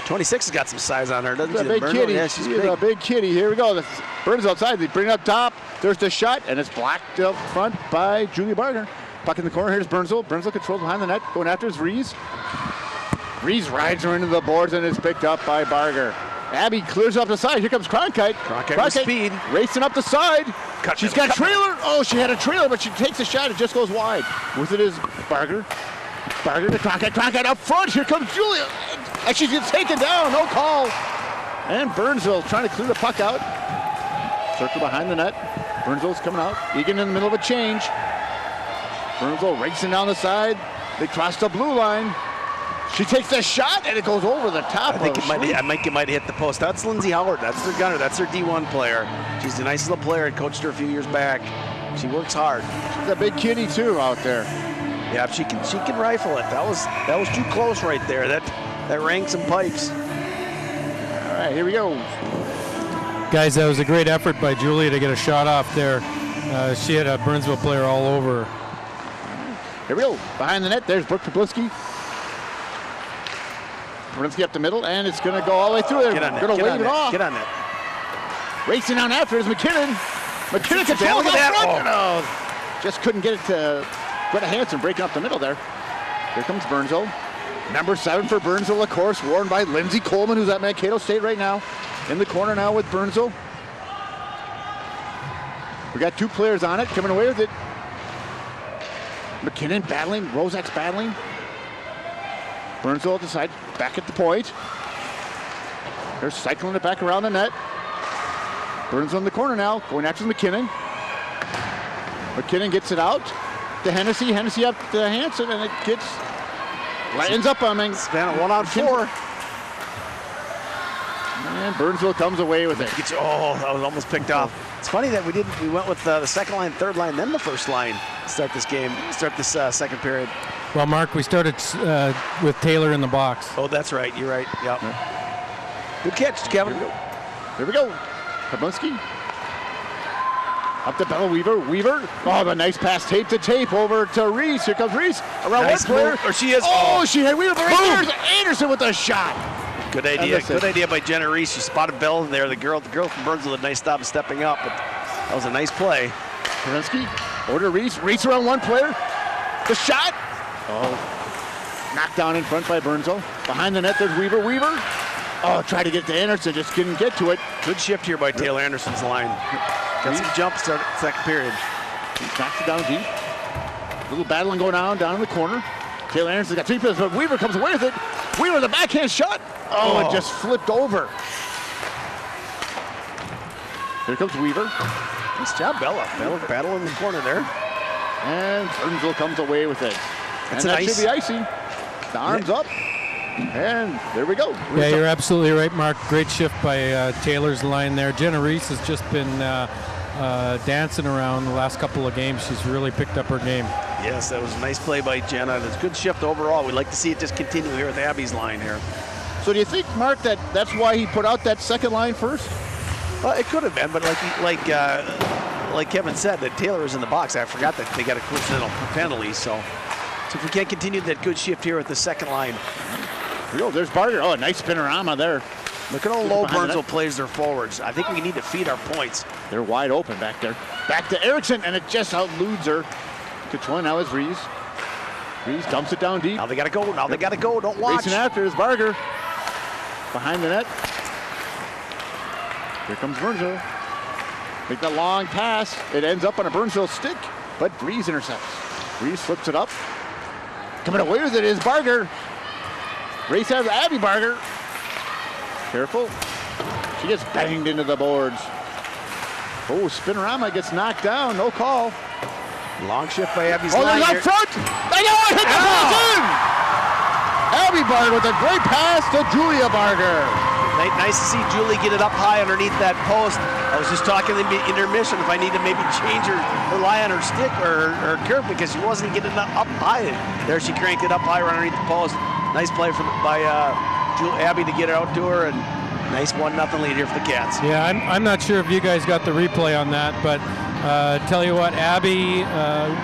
Speaker 4: 26 has got some size on her, doesn't she?
Speaker 7: A big kitty.
Speaker 4: Yeah, she's big.
Speaker 7: A big kitty. Here we go. Burns outside. They bring it up top. There's the shot, and it's blocked up front by Julie Barger. Puck in the corner. Here's Burnsville. Burnsville controls behind the net. Going after is Rees. Rees rides her into the boards, and it's picked up by Barger. Abby clears up the side. Here comes Cronkite.
Speaker 4: Cronkite with speed.
Speaker 7: Racing up the side. She's got a trailer. Oh, she had a trailer, but she takes a shot. It just goes wide. With it is Barger. Barger to Cronkite. Cronkite up front. Here comes Julia. And she's taken down. No call. And Burnsville trying to clear the puck out. Circle behind the net. Burnsville's coming out. Eagan in the middle of a change. Burnsville racing down the side. They cross the blue line. She takes a shot, and it goes over the top.
Speaker 4: I think it might have hit the post. That's Lindsay Howard. That's their gunner. That's their D1 player. She's a nice little player. I coached her a few years back. She works hard.
Speaker 7: She's a big kitty too out there.
Speaker 4: Yeah, she can rifle it. That was too close right there. That rang some pipes.
Speaker 7: All right, here we go.
Speaker 5: Guys, that was a great effort by Julia to get a shot off there. She had a Burnsville player all over her.
Speaker 7: Here we go. Behind the net, there's Brooke Popliski. Varisty up the middle, and it's going to go all the way through there. Going to wave it off.
Speaker 4: Get on that.
Speaker 7: Racing down after is McKinnon. McKinnon controls up front. Oh. Just couldn't get it to Greta Hansen breaking up the middle there. Here comes Burnsville. Number 7 for Burnsville, of course, worn by Lindsay Coleman, who's at Mankato State right now. In the corner now with Burnsville. We got 2 players on it, coming away with it. McKinnon battling, Rozak's battling. Burnsville at the side, back at the point. They're cycling it back around the net. Burnsville in the corner now, going after McKinnon. McKinnon gets it out to Hennessy. Hennessy up to Hansen, and it ends up on
Speaker 4: Span 1-on-4.
Speaker 7: And Burnsville comes away with it.
Speaker 4: Oh, that was almost picked off. It's funny that we went with the second line, third line, then the first line to start this game, second period.
Speaker 5: Well, Mark, we started with Taylor in the box.
Speaker 4: Oh, that's right. You're right. Yep. Good catch, Kevin.
Speaker 7: Here we go. Kabunski. Up to Bella Weaver. Weaver. Oh, the nice pass, tape to tape over to Reese. Here comes Reese. Around
Speaker 4: nice
Speaker 7: one player.
Speaker 4: Or she is.
Speaker 7: Oh, she had Weaver. Right there. Anderson with a shot.
Speaker 4: Good idea. Good idea by Jenna Reese. She spotted Bell there. The girl from Burnsville did a nice job of stepping up. But that was a nice play.
Speaker 7: Kerensky. Over to Reese. Reese around one player. The shot. Oh. Knocked down in front by Burnsville. Behind the net, there's Weaver. Weaver. Oh, tried to get to Anderson. Just couldn't get to it.
Speaker 4: Good shift here by Taylor Anderson's line. Got some jump start second period.
Speaker 7: He knocks it down deep. A little battling going on down in the corner. Taylor Anderson got 3 passes, but Weaver comes away with it. Weaver with a backhand shot. Oh, it just flipped over. Here comes Weaver.
Speaker 4: Nice job, Bella. Bella battle in the corner there.
Speaker 7: And Burnsville comes away with it. And that should be icing. The arms up. And there we go.
Speaker 5: Yeah, you're absolutely right, Mark. Great shift by Taylor's line there. Jenna Reese has just been dancing around the last couple of games. She's really picked up her game.
Speaker 4: Yes, that was a nice play by Jenna. It's a good shift overall. We'd like to see it just continue here with Abby's line here.
Speaker 7: So do you think, Mark, that's why he put out that second line first?
Speaker 4: Well, it could have been, but like Kevin said, that Taylor was in the box. I forgot that they got a coincidental penalty. So if we can't continue that good shift here with the second line.
Speaker 7: Here we go. There's Barger. Oh, a nice spinorama there.
Speaker 4: Look at how low Burnsville plays their forwards. I think we need to feed our points.
Speaker 7: They're wide open back there. Back to Erickson, and it just outludes her. Control now is Reese. Reese dumps it down deep.
Speaker 4: Now they got to go. Now they got to go. Don't watch.
Speaker 7: Racing after is Barger. Behind the net. Here comes Burnsville. Make that long pass. It ends up on a Burnsville stick, but Reese intercepts. Reese flips it up. Coming away with it is Barger. Race has Abby Barger. Careful. She gets banged into the boards. Oh, Spinorama gets knocked down. No call.
Speaker 4: Long shift by Abby's
Speaker 7: line. Oh, they're up front. They know it. Hit the pass in. Abby Barger with a great pass to Julia Barger.
Speaker 4: Nice to see Julie get it up high underneath that post. I was just talking in the intermission if I need to maybe change her lie on her stick or her curve because she wasn't getting it up high. There she cranked it up higher underneath the post. Nice play by Abby to get it out to her, and nice 1-0 lead here for the Cats.
Speaker 5: Yeah, I'm not sure if you guys got the replay on that, but tell you what, Abby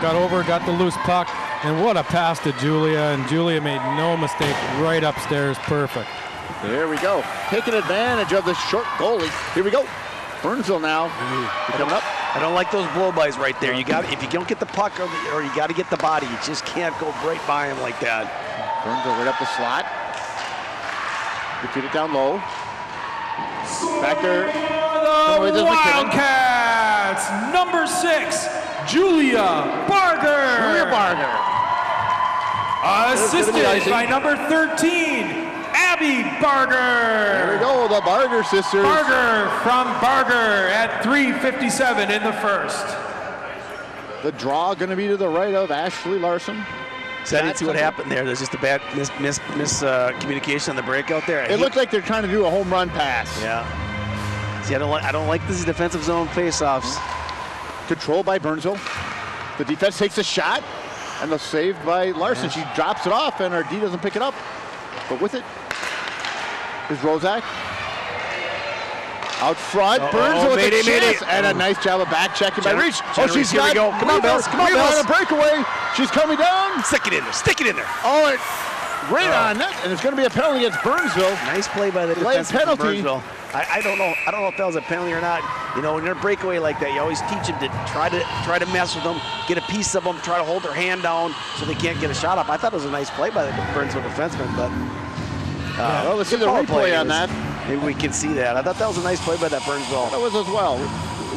Speaker 5: got over, got the loose puck, and what a pass to Julia, and Julia made no mistake right upstairs, perfect.
Speaker 7: There we go, taking advantage of the short goalie. Here we go, Burnsville now. Coming up.
Speaker 4: I don't like those blow-bys right there. You got if you don't get the puck or you got to get the body, you just can't go right by him like that.
Speaker 7: Burnsville right up the slot. Repeat it down low. Back there.
Speaker 2: The Wildcats, number 6, Julia Barger.
Speaker 7: Julia Barger.
Speaker 2: Assisted by number 13, Abby Barger.
Speaker 7: There we go, the Barger sisters.
Speaker 2: Barger from Barger at 3:57 in the first.
Speaker 7: The draw going to be to the right of Ashley Larson.
Speaker 4: So I didn't see what happened there. There's just a bad miscommunication on the breakout there.
Speaker 7: It looked like they're trying to do a home run pass.
Speaker 4: Yeah. See, I don't like this defensive zone faceoffs.
Speaker 7: Controlled by Burnsville. The defense takes a shot, and the save by Larson. She drops it off, and our D doesn't pick it up. But with it is Rozak. Out front, Burnsville with a chance, and a nice job of back checking by Reach. Oh, she's got
Speaker 4: Come on, Bells. Come on, Bells.
Speaker 7: On a breakaway. She's coming down.
Speaker 4: Stick it in there. Stick it in there.
Speaker 7: Oh, right on net, and it's going to be a penalty against Burnsville.
Speaker 4: Nice play by the defenseman from Burnsville. I don't know if that was a penalty or not. You know, when you're in a breakaway like that, you always teach them to try to mess with them, get a piece of them, try to hold their hand down so they can't get a shot up. I thought it was a nice play by the Burnsville defenseman, but
Speaker 7: well, let's see the replay on that.
Speaker 4: Maybe we can see that. I thought that was a nice play by that Burnsville.
Speaker 7: That was as well.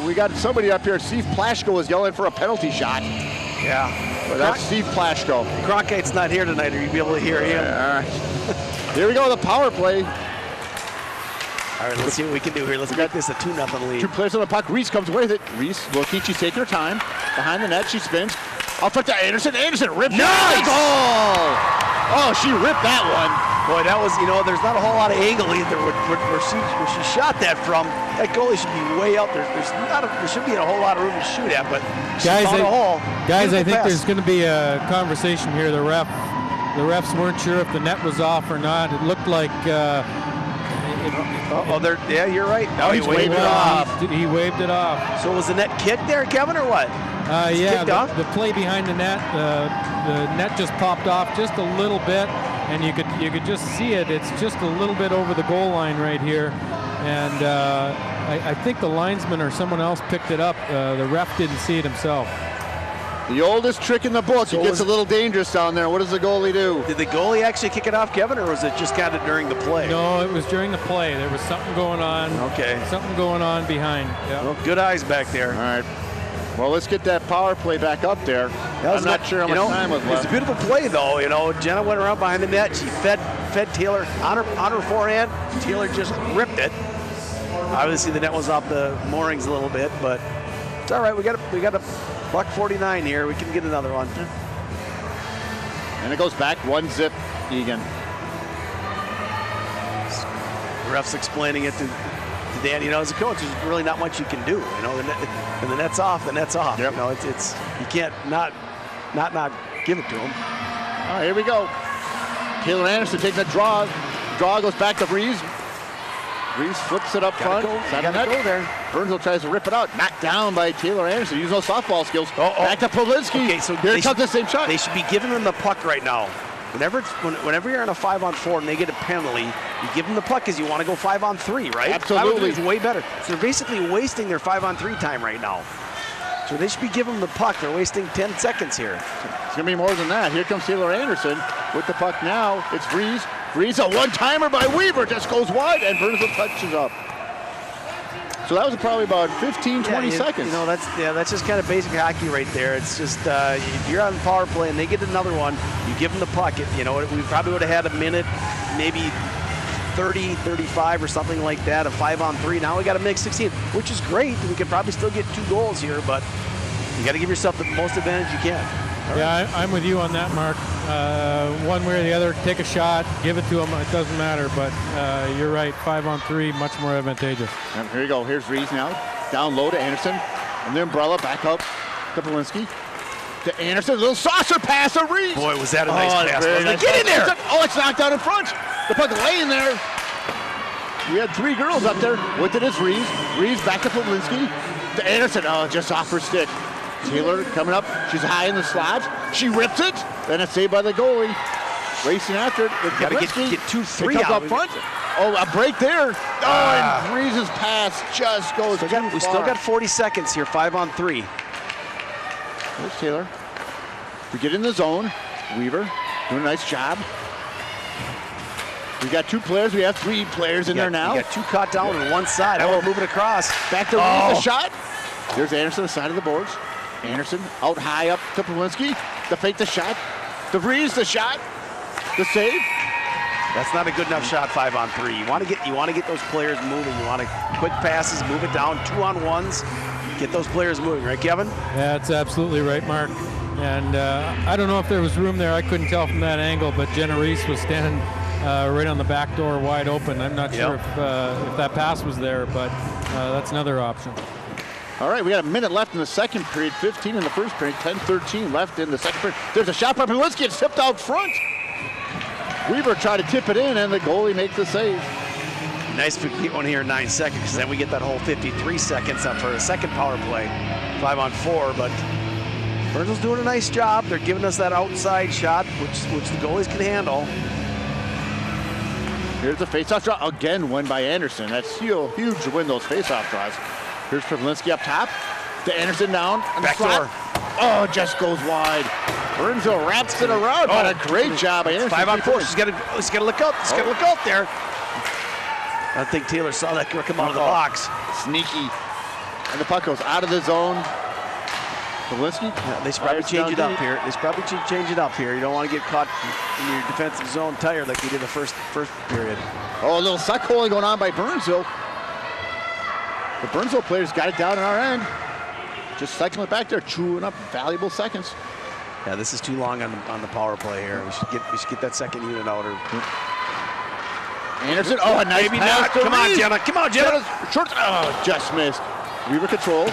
Speaker 7: We got somebody up here. Steve Plashko was yelling for a penalty shot.
Speaker 4: Yeah.
Speaker 7: But that's Steve Plashko.
Speaker 4: Crockett's not here tonight, or you'd be able to hear him.
Speaker 7: Yeah. Here we go, the power play.
Speaker 4: All right, let's see what we can do here. Let's make this a 2-0 lead.
Speaker 7: 2 players on the puck. Reese comes with it. Reese, she's taking her time. Behind the net, she spins. Up front to Anderson. Anderson rips.
Speaker 4: Nice!
Speaker 7: Goal! Oh, she ripped that one.
Speaker 4: Boy, that was, you know, there's not a whole lot of angle either where she shot that from. That goalie should be way out there. There should be a whole lot of room to shoot at, but she found a hole.
Speaker 5: Guys, I think there's going to be a conversation here. The refs weren't sure if the net was off or not. It looked like. Yeah,
Speaker 4: you're right.
Speaker 7: Oh, he waved it off.
Speaker 5: He waved it off.
Speaker 4: So was the net kicked there, Kevin, or what?
Speaker 5: Yeah, the play behind the net, the net just popped off just a little bit, and you could just see it. It's just a little bit over the goal line right here, and I think the linesman or someone else picked it up. The ref didn't see it himself.
Speaker 7: The oldest trick in the book. So it gets a little dangerous down there. What does the goalie do?
Speaker 4: Did the goalie actually kick it off, Kevin, or was it just kind of during the play?
Speaker 5: No, it was during the play. There was something going on.
Speaker 4: Okay.
Speaker 5: Something going on behind. Yeah.
Speaker 4: Well, good eyes back there.
Speaker 7: All right. Well, let's get that power play back up there. I'm not sure how much time was left.
Speaker 4: It was a beautiful play, though. You know, Jenna went around behind the net. She fed Taylor on her forehand. Taylor just ripped it. Obviously, the net was off the moorings a little bit, but it's all right. We got a $1.49 here. We can get another one.
Speaker 7: And it goes back 1-0, Eagan.
Speaker 4: Ref's explaining it to Dan. You know, as a coach, there's really not much you can do. You know, when the net's off, the net's off.
Speaker 7: Yep.
Speaker 4: You know, it's you can't not give it to him.
Speaker 7: All right, here we go. Taylor Anderson takes a draw. Draw goes back to Reese. Reese flips it up front.
Speaker 4: Gotta go there.
Speaker 7: Burnsville tries to rip it out. Knocked down by Taylor Anderson. Using those softball skills. Back to Polinsky.
Speaker 4: Okay, so
Speaker 7: here comes the same shot.
Speaker 4: They should be giving them the puck right now. Whenever you're on a 5-on-4 and they get a penalty, you give them the puck because you want to go 5-on-3, right?
Speaker 7: Absolutely.
Speaker 4: 5-on-3 is way better. So they're basically wasting their 5-on-3 time right now. So they should be giving them the puck. They're wasting 10 seconds here.
Speaker 7: It's going to be more than that. Here comes Taylor Anderson with the puck now. It's Reese. Reese, a one-timer by Weaver. Just goes wide, and Burnsville touches up. So that was probably about 15, 20 seconds.
Speaker 4: You know, that's just kind of basic hockey right there. It's just if you're on power play and they get another one, you give them the puck. You know, we probably would have had a minute, maybe 30, 35 or something like that, a 5-on-3. Now we got a mix 16, which is great. We could probably still get 2 goals here, but you got to give yourself the most advantage you can.
Speaker 5: Yeah, I'm with you on that, Mark. One way or the other, take a shot, give it to them. It doesn't matter, but you're right. 5-on-3, much more advantageous.
Speaker 7: And here you go. Here's Reese now. Down low to Anderson. And the umbrella back up to Polinsky. To Anderson. A little saucer pass to Reese.
Speaker 4: Boy, was that a nice pass.
Speaker 7: Nice. Get in there. Oh, it's knocked out in front. The puck laying there. We had 3 girls up there. With it is Reese. Reese back to Polinsky. To Anderson. Oh, just off her stick. Taylor coming up. She's high in the slot. She rips it. Then it's saved by the goalie. Racing after it.
Speaker 4: Got to get 2-3 out.
Speaker 7: Up front. Oh, a break there. And Reese's pass just goes too far.
Speaker 4: We still got 40 seconds here. 5-on-3.
Speaker 7: There's Taylor. We get in the zone. Weaver doing a nice job. We got 2 players. We have 3 players in there now.
Speaker 4: We got 2 caught down on one side. Now we're moving across.
Speaker 7: Back to Reese, the shot. There's Anderson, the side of the boards. Anderson out high up to Polinsky. To fake the shot. To Reese, the shot. The save.
Speaker 4: That's not a good enough shot. 5-on-3. You want to get those players moving. You want to quick passes, move it down. 2-on-1s. Get those players moving, right, Kevin?
Speaker 5: Yeah, that's absolutely right, Mark. And I don't know if there was room there. I couldn't tell from that angle, but Jenna Reese was standing right on the back door, wide open. I'm not sure if that pass was there, but that's another option.
Speaker 7: All right, we got a minute left in the second period, 15 in the first period, 10-13 left in the second period. There's a shot by Polinsky. It's tipped out front. Weaver tried to tip it in, and the goalie makes the save.
Speaker 4: Nice if we keep one here in 9 seconds, because then we get that whole 53 seconds up for a second power play. 5-on-4, but Burnsville's doing a nice job. They're giving us that outside shot, which the goalies can handle.
Speaker 7: Here's the face-off draw. Again, won by Anderson. That's huge to win those face-off draws. Here's Pavlinski up top. To Anderson down.
Speaker 4: Backdoor.
Speaker 7: Oh, just goes wide. Burnsville wraps it around. But a great job by Anderson.
Speaker 4: 5 on 4. He's got to look out. He's got to look out there. I don't think Taylor saw that come out of the box.
Speaker 7: Sneaky. And the puck goes out of the zone. Pavlinski.
Speaker 4: Yeah, they should probably change it up here. They should probably change it up here. You don't want to get caught in your defensive zone tired like you did the first period.
Speaker 7: Oh, a little suck holing going on by Burnsville. The Burnsville players got it down on our end. Just cycling it back there, chewing up valuable seconds.
Speaker 4: Yeah, this is too long on the power play here. We should get that second unit out.
Speaker 7: Anderson, oh, a nice pass.
Speaker 4: Come on, Jenna. Come on, Jenna.
Speaker 7: Short. Oh, just missed. Weaver controls.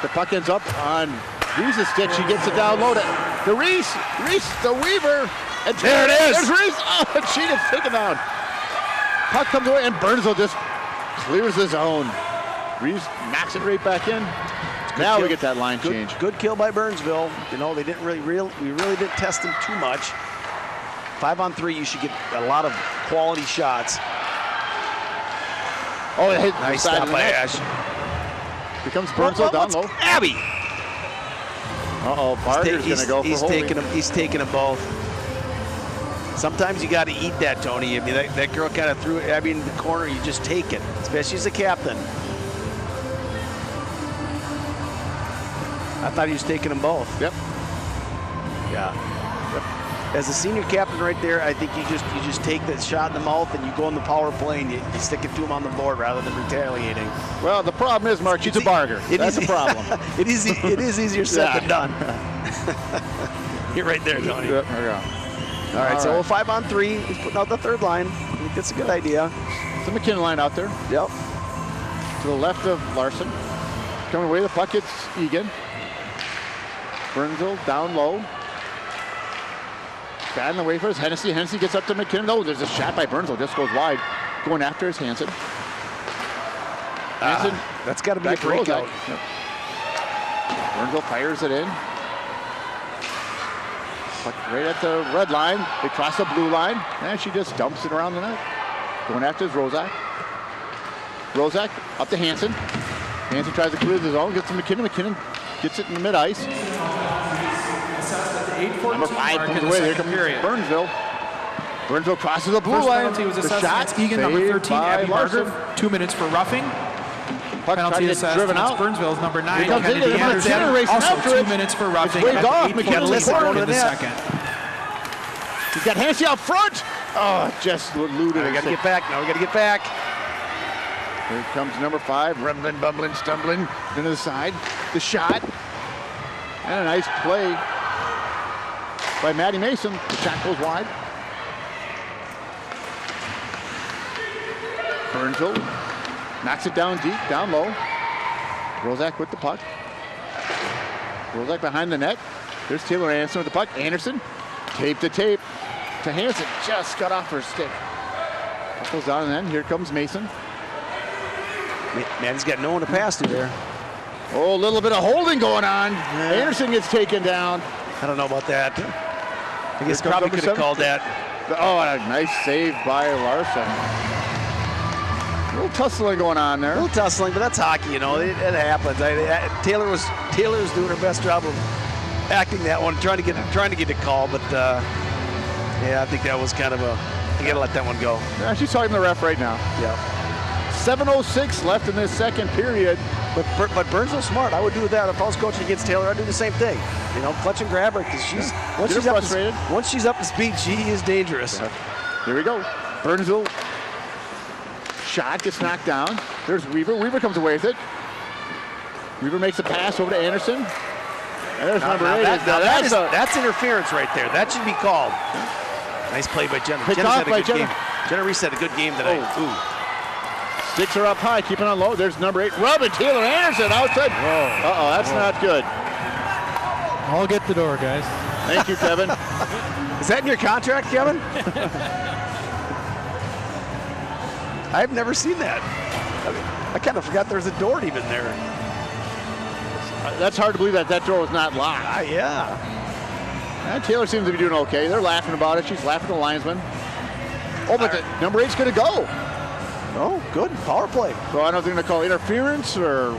Speaker 7: The puck ends up on Reese's stick. She gets it down low to Reese. Reese, the Weaver. And
Speaker 4: there it is.
Speaker 7: There's Reese. Oh, and she gets taken down. Puck comes away, and Burnsville just clears the zone. Reese knocks it right back in. Now we get that line change.
Speaker 4: Good kill by Burnsville. You know, they didn't we really didn't test them too much. 5 on 3, you should get a lot of quality shots.
Speaker 7: Oh, it hit
Speaker 4: nice
Speaker 7: the side
Speaker 4: stop
Speaker 7: of the
Speaker 4: by
Speaker 7: net.
Speaker 4: Ash.
Speaker 7: Here comes Burnsville down low.
Speaker 4: Abby.
Speaker 7: Uh-oh, Barger's going to go for holding.
Speaker 4: He's taking them both. Sometimes you got to eat that, Tony. I mean, that girl kind of threw Abby in the corner. You just take it, especially as a captain. I thought he was taking them both.
Speaker 7: Yep.
Speaker 4: Yeah. Yep. As a senior captain right there, I think you just take that shot in the mouth and you go in the power play and you stick it to him on the board rather than retaliating.
Speaker 7: Well, the problem is, Mark, she's a Barger. That's the problem.
Speaker 4: It is easier said than done. You're right there, Tony.
Speaker 7: Yep, there we go.
Speaker 4: All right, so 5 on 3. He's putting out the third line. I think that's a good idea.
Speaker 7: It's the McKinnon line out there.
Speaker 4: Yep.
Speaker 7: To the left of Larson. Coming away, the puck hits Eagan. Burnsville down low. Batting away for his Hennessy. Hennessy gets up to McKinnon. Oh, there's a shot by Burnsville. Just goes wide. Going after his Hansen. Hansen.
Speaker 4: That's got to be a breakout.
Speaker 7: Yep. Burnsville fires it in. Puck right at the red line. They cross the blue line. And she just dumps it around the net. Going after his Rozak. Rozak up to Hansen. Hansen tries to clear the zone. Gets to McKinnon. McKinnon gets it in the mid-ice. Number 5 comes away. Here comes Burnsville. Burnsville crosses the blue line.
Speaker 2: Penalty was
Speaker 7: The
Speaker 2: assessed
Speaker 7: shot
Speaker 2: against Eagan, number 13, Abby Barger. 2 minutes for roughing.
Speaker 7: Puck
Speaker 2: Penalty assessed
Speaker 7: driven
Speaker 2: against
Speaker 7: out.
Speaker 2: Burnsville's number 9,
Speaker 7: Here comes
Speaker 2: Kennedy
Speaker 7: Eagan.
Speaker 2: Anderson.
Speaker 7: McKinnon racing
Speaker 2: Also
Speaker 7: after
Speaker 2: 2
Speaker 7: it.
Speaker 2: minutes for roughing.
Speaker 7: It's waved off.
Speaker 2: McKinnon's
Speaker 7: McKinnon's
Speaker 2: in the
Speaker 7: net.
Speaker 2: second.
Speaker 7: He's got Hennessy out front. Oh, just eluded.
Speaker 4: We got to get back. Now we got to get back.
Speaker 7: Here comes number 5, rumbling, bumbling, stumbling into the side. The shot. And a nice play by Maddie Mason. The shot goes wide. Burnsville knocks it down deep, down low. Rozak with the puck. Rozak behind the net. There's Taylor Anderson with the puck. Anderson, tape to tape to Hansen. Just got off her stick. Puck goes down and then here comes Mason.
Speaker 4: Man, he's got no one to pass to there.
Speaker 7: Oh, a little bit of holding going on. Yeah. Anderson gets taken down.
Speaker 4: I don't know about that. I guess probably could have called that.
Speaker 7: Oh, a nice save by Larson. A little tussling going on there.
Speaker 4: A little tussling, but that's hockey, you know. It happens. Taylor was doing her best job of acting that one, trying to get a call, but yeah, I think that was kind of you got to let that one go.
Speaker 7: Yeah, she's talking to the ref right now.
Speaker 4: Yeah.
Speaker 7: 7:06 left in this second period.
Speaker 4: But Burnsville's smart. I would do that if I was coaching against Taylor. I'd do the same thing. You know, clutch and grab her because once she's up to speed, she is dangerous.
Speaker 7: Yeah. Here we go. Burnsville shot gets knocked down. There's Weaver. Weaver comes away with it. Weaver makes a pass over to Anderson. And there's number 8.
Speaker 4: That's interference right there. That should be called. Nice play by Jenna. Jenna's had a good game. Jenna Reese had a good game tonight.
Speaker 7: Oh. Ooh. Sticks her up high, keeping on low. There's number 8, rubbing Taylor Anderson outside. Whoa. Uh-oh, that's not good.
Speaker 5: I'll get the door, guys.
Speaker 7: Thank you, Kevin.
Speaker 4: Is that in your contract, Kevin? I've never seen that. I kind of forgot there was a door even there.
Speaker 7: That's hard to believe that throw is not locked.
Speaker 4: Yeah.
Speaker 7: And Taylor seems to be doing okay. They're laughing about it. She's laughing at the linesman. Oh, but the number 8's going to go.
Speaker 4: Oh, good. Power play.
Speaker 7: So I don't know if they're going to call interference or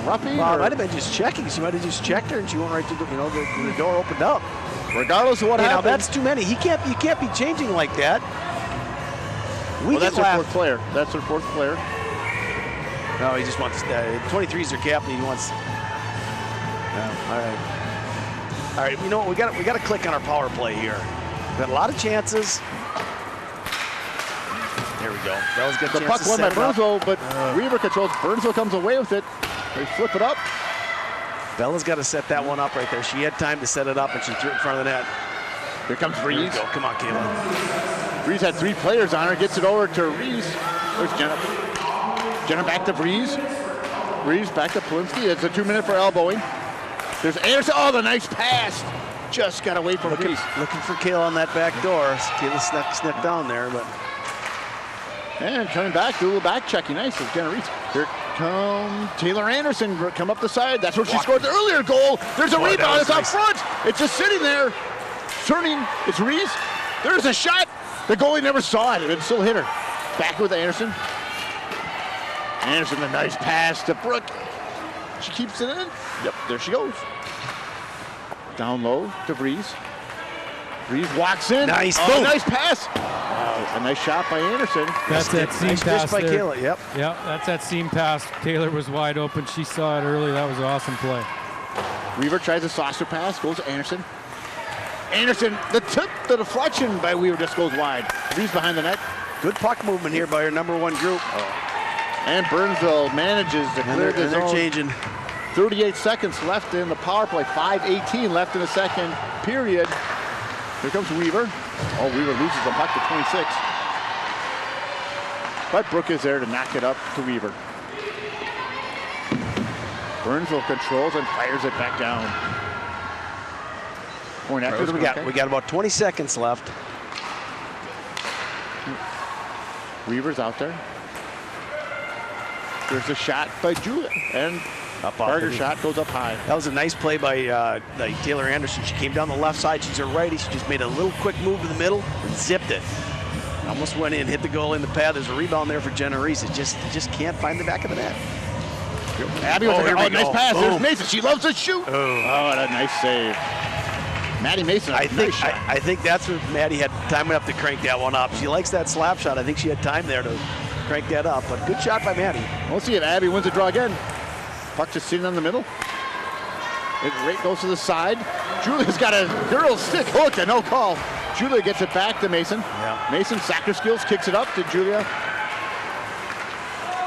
Speaker 7: roughing.
Speaker 4: Well,
Speaker 7: or...
Speaker 4: it might have been just checking. She might have just checked her, and she went right to the door opened up.
Speaker 7: Regardless of what happened.
Speaker 4: Now that's too many. You can't be changing like that.
Speaker 7: That's her fourth player. That's her fourth player.
Speaker 4: No, he just wants 23 is their captain. He wants. All right. You know what? We got to click on our power play here. We've got a lot of chances. There we go. Bella's got
Speaker 7: the puck won by Burnsville, but Weaver controls. Burnsville comes away with it. They flip it up.
Speaker 4: Bella's got to set that one up right there. She had time to set it up, and she threw it in front of the net.
Speaker 7: Here comes Reese.
Speaker 4: Go. Come on, Kayla.
Speaker 7: Reese had 3 players on her. Gets it over to Reese. There's Jenna. Jenna back to Breeze. Breeze back to Polinsky. It's a 2-minute for elbowing. There's Anderson. Oh, the nice pass. Just got away from Reese.
Speaker 4: Looking for Kayla on that back door. Kayla snuck down there, but.
Speaker 7: And coming back, do a little back checking. Nice. It's Jenna Reese. Here come Taylor Anderson. Come up the side. That's where she scored the earlier goal. There's a rebound. It's up front. It's just sitting there. Turning. It's Reese. There's a shot. The goalie never saw it. It still hit her. Back with Anderson. Anderson, a nice pass to Brooke. She keeps it in. Yep, there she goes. Down low to Breeze. Breeze walks in.
Speaker 4: Nice.
Speaker 7: Oh, nice pass. A nice shot by Anderson.
Speaker 5: That's that seam pass
Speaker 4: by
Speaker 5: there.
Speaker 4: Kayla. Yep.
Speaker 5: Yep, that's that seam pass. Taylor was wide open. She saw it early. That was an awesome play.
Speaker 7: Weaver tries a saucer pass. Goes to Anderson. Anderson, the deflection by Weaver just goes wide. Breeze behind the net.
Speaker 4: Good puck movement here by our number 1 group.
Speaker 7: And Burnsville manages to clear the zone.
Speaker 4: They're changing.
Speaker 7: 38 seconds left in the power play. 5:18 left in the second period. Here comes Weaver. Oh, Weaver loses the puck to 26. But Brooke is there to knock it up to Weaver. Burnsville controls and fires it back down. Point after
Speaker 4: We got about 20 seconds left.
Speaker 7: Weaver's out there. There's a shot by Julia, and Barger's shot goes up high.
Speaker 4: That was a nice play by Taylor Anderson. She came down the left side. She's a righty. She just made a little quick move to the middle and zipped it. Almost went in, hit the goal in the pad. There's a rebound there for Jenna Reese. It just can't find the back of the net.
Speaker 7: Abby with a nice pass.
Speaker 4: Boom.
Speaker 7: There's Mason. She loves to shoot. Oh, and a nice save. Maddie Mason,
Speaker 4: I think that's where Maddie had time enough to crank that one up. She likes that slap shot. I think she had time there to crank that up. But good shot by Maddie.
Speaker 7: We'll see if Abby wins the draw again. Puck just sitting on the middle. It right goes to the side. Julia's got a girl's stick hooked and no call. Julia gets it back to Mason.
Speaker 4: Yeah.
Speaker 7: Mason, soccer skills, kicks it up to Julia.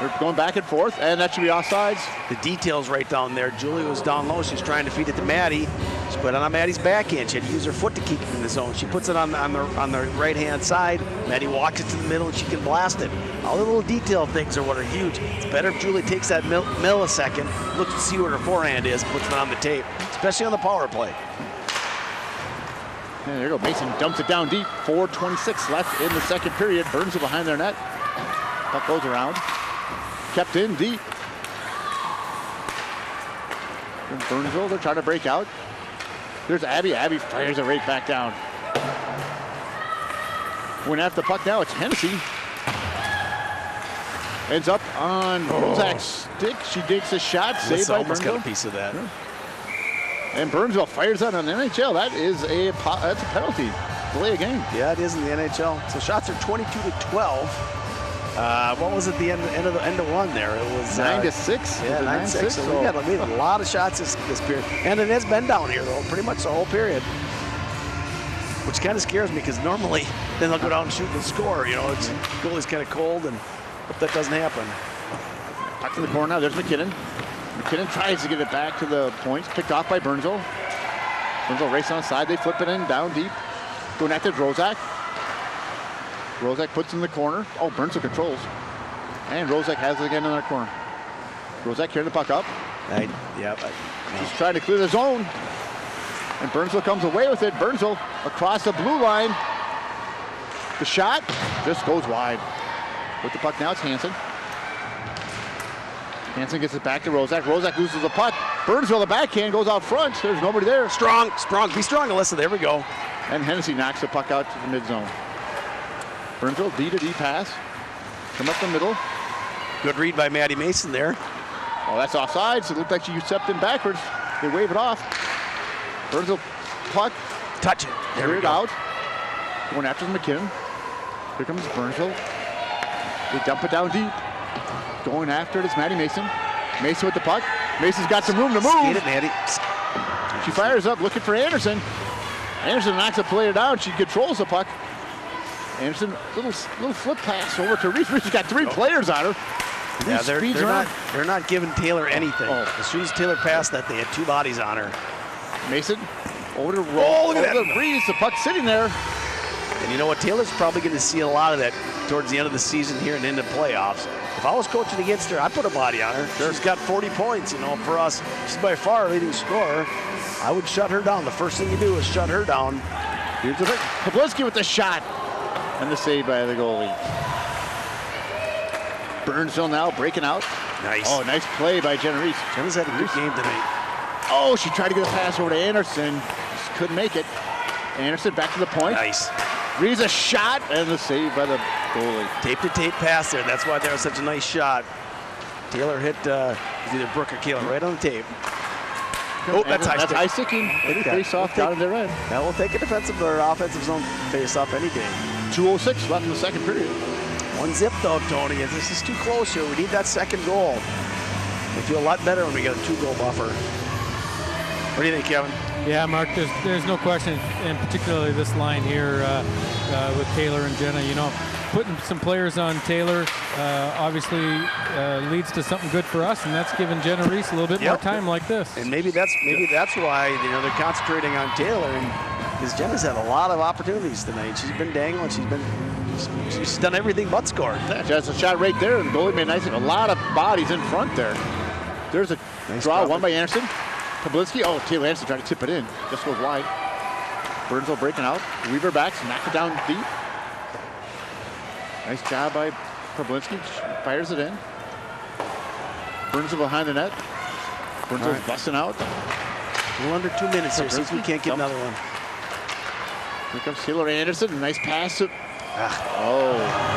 Speaker 7: They're going back and forth, and that should be offsides.
Speaker 4: The details right down there. Julia was down low. She's trying to feed it to Maddie. She put it on Maddie's backhand. She had to use her foot to keep it in the zone. She puts it on the right-hand side. Maddie walks it to the middle, and she can blast it. All the little detail things are what are huge. It's better if Julia takes that millisecond, looks to see what her forehand is, puts it on the tape, especially on the power play.
Speaker 7: And there you go. Mason dumps it down deep. 4:26 left in the second period. Burnsville behind their net. Puck goes around. Kept in deep. And Burnsville, they're trying to break out. There's Abby. Abby fires it right back down. When after the puck now, it's Hennessy. Ends up on Rozak's stick. She digs a shot. Saved by
Speaker 4: almost
Speaker 7: Burnsville.
Speaker 4: got a piece of that.
Speaker 7: Yeah. And Burnsville fires that on the NHL. That is that's a penalty. Delay a game.
Speaker 4: Yeah, it is in the NHL. So shots are 22-12. What was it? The end of one there. It was
Speaker 7: 9-6.
Speaker 4: Yeah, 9-6. So we had a lot of shots this period, and it has been down here though, pretty much the whole period. Which kind of scares me because normally then they'll go down and shoot and score. You know, it's goalie's kind of cold, and hope that doesn't happen.
Speaker 7: Back to the corner now. There's McKinnon. McKinnon tries to get it back to the points. Picked off by Burnsville. Burnsville racing on the side. They flip it in down deep. Going after Rozak. Rozak puts in the corner. Oh, Burnsville controls. And Rozak has it again in their corner. Rozak carrying the puck up. Just trying to clear the zone. And Burnsville comes away with it. Burnsville across the blue line. The shot just goes wide. With the puck now, it's Hansen. Hansen gets it back to Rozak. Rozak loses the puck. Burnsville, the backhand, goes out front. There's nobody there.
Speaker 4: Strong. Be strong, Alyssa. There we go.
Speaker 7: And Hennessy knocks the puck out to the mid zone. Burnsville, D-to-D pass. Come up the middle.
Speaker 4: Good read by Maddie Mason there.
Speaker 7: Oh, that's offsides. It looked like she stepped in backwards. They wave it off. Burnsville puck.
Speaker 4: Touch it. There we
Speaker 7: Cleared
Speaker 4: go.
Speaker 7: out. Going after McKinnon. Here comes Burnsville. They dump it down deep. Going after it is Maddie Mason. Mason with the puck. Mason's got some room to move.
Speaker 4: Skate it, Maddie.
Speaker 7: She fires up looking for Anderson. Anderson knocks the player down. She controls the puck. Anderson, little flip pass over to Reese. Reese has got 3 players on her.
Speaker 4: Yeah, they're not giving Taylor anything. As soon as Taylor passed that, they had 2 bodies on her.
Speaker 7: Mason over to roll.
Speaker 4: Look at that.
Speaker 7: Reese, the puck sitting there.
Speaker 4: And you know what? Taylor's probably going to see a lot of that towards the end of the season here and into playoffs. If I was coaching against her, I'd put a body on her. She's got 40 points, for us. She's by far our leading scorer. I would shut her down. The first thing you do is shut her down.
Speaker 7: Here's the pick. Pawlitzki with the shot. And the save by the goalie. Burnsville now breaking out.
Speaker 4: Nice.
Speaker 7: Oh, nice play by Jenna Reese.
Speaker 4: Jenna's had a good game tonight.
Speaker 7: Oh, she tried to get a pass over to Anderson. Just couldn't make it. Anderson back to the point.
Speaker 4: Nice.
Speaker 7: Reese a shot and the save by the goalie.
Speaker 4: Tape-to-tape pass there. That's why that was such a nice shot. Taylor hit either Brooke or Kayla right on the tape. Oh, that's high stick.
Speaker 7: That's high sticking. Face off down in their end.
Speaker 4: That will take a defensive or offensive zone face off any day.
Speaker 7: 2:06 left in the second period.
Speaker 4: 1-zip though, Tony. This is too close here. We need that second goal. We feel a lot better when we get a 2-goal buffer. What do you think, Kevin?
Speaker 5: Yeah, Mark, there's no question, and particularly this line here with Taylor and Jenna. Putting some players on Taylor obviously leads to something good for us, and that's giving Jenna Reese a little bit more time like this.
Speaker 4: And maybe that's why they're concentrating on Taylor, because Jenna's had a lot of opportunities tonight. She's been dangling. She's done everything but score.
Speaker 7: That's a shot right there, and the goalie made nice. A lot of bodies in front there. There's a nice draw, one by Anderson. Pawlitzki. Oh, Taylor Anderson trying to tip it in. Just goes wide. Burnsville breaking out. Weaver backs, knock it down deep. Nice job by Pawlitzki. Fires it in. Burnsville behind the net. Burnsville's busting out.
Speaker 4: A little under 2 minutes here. See if we can't get another one.
Speaker 7: Here comes Taylor Anderson. Nice pass. Oh,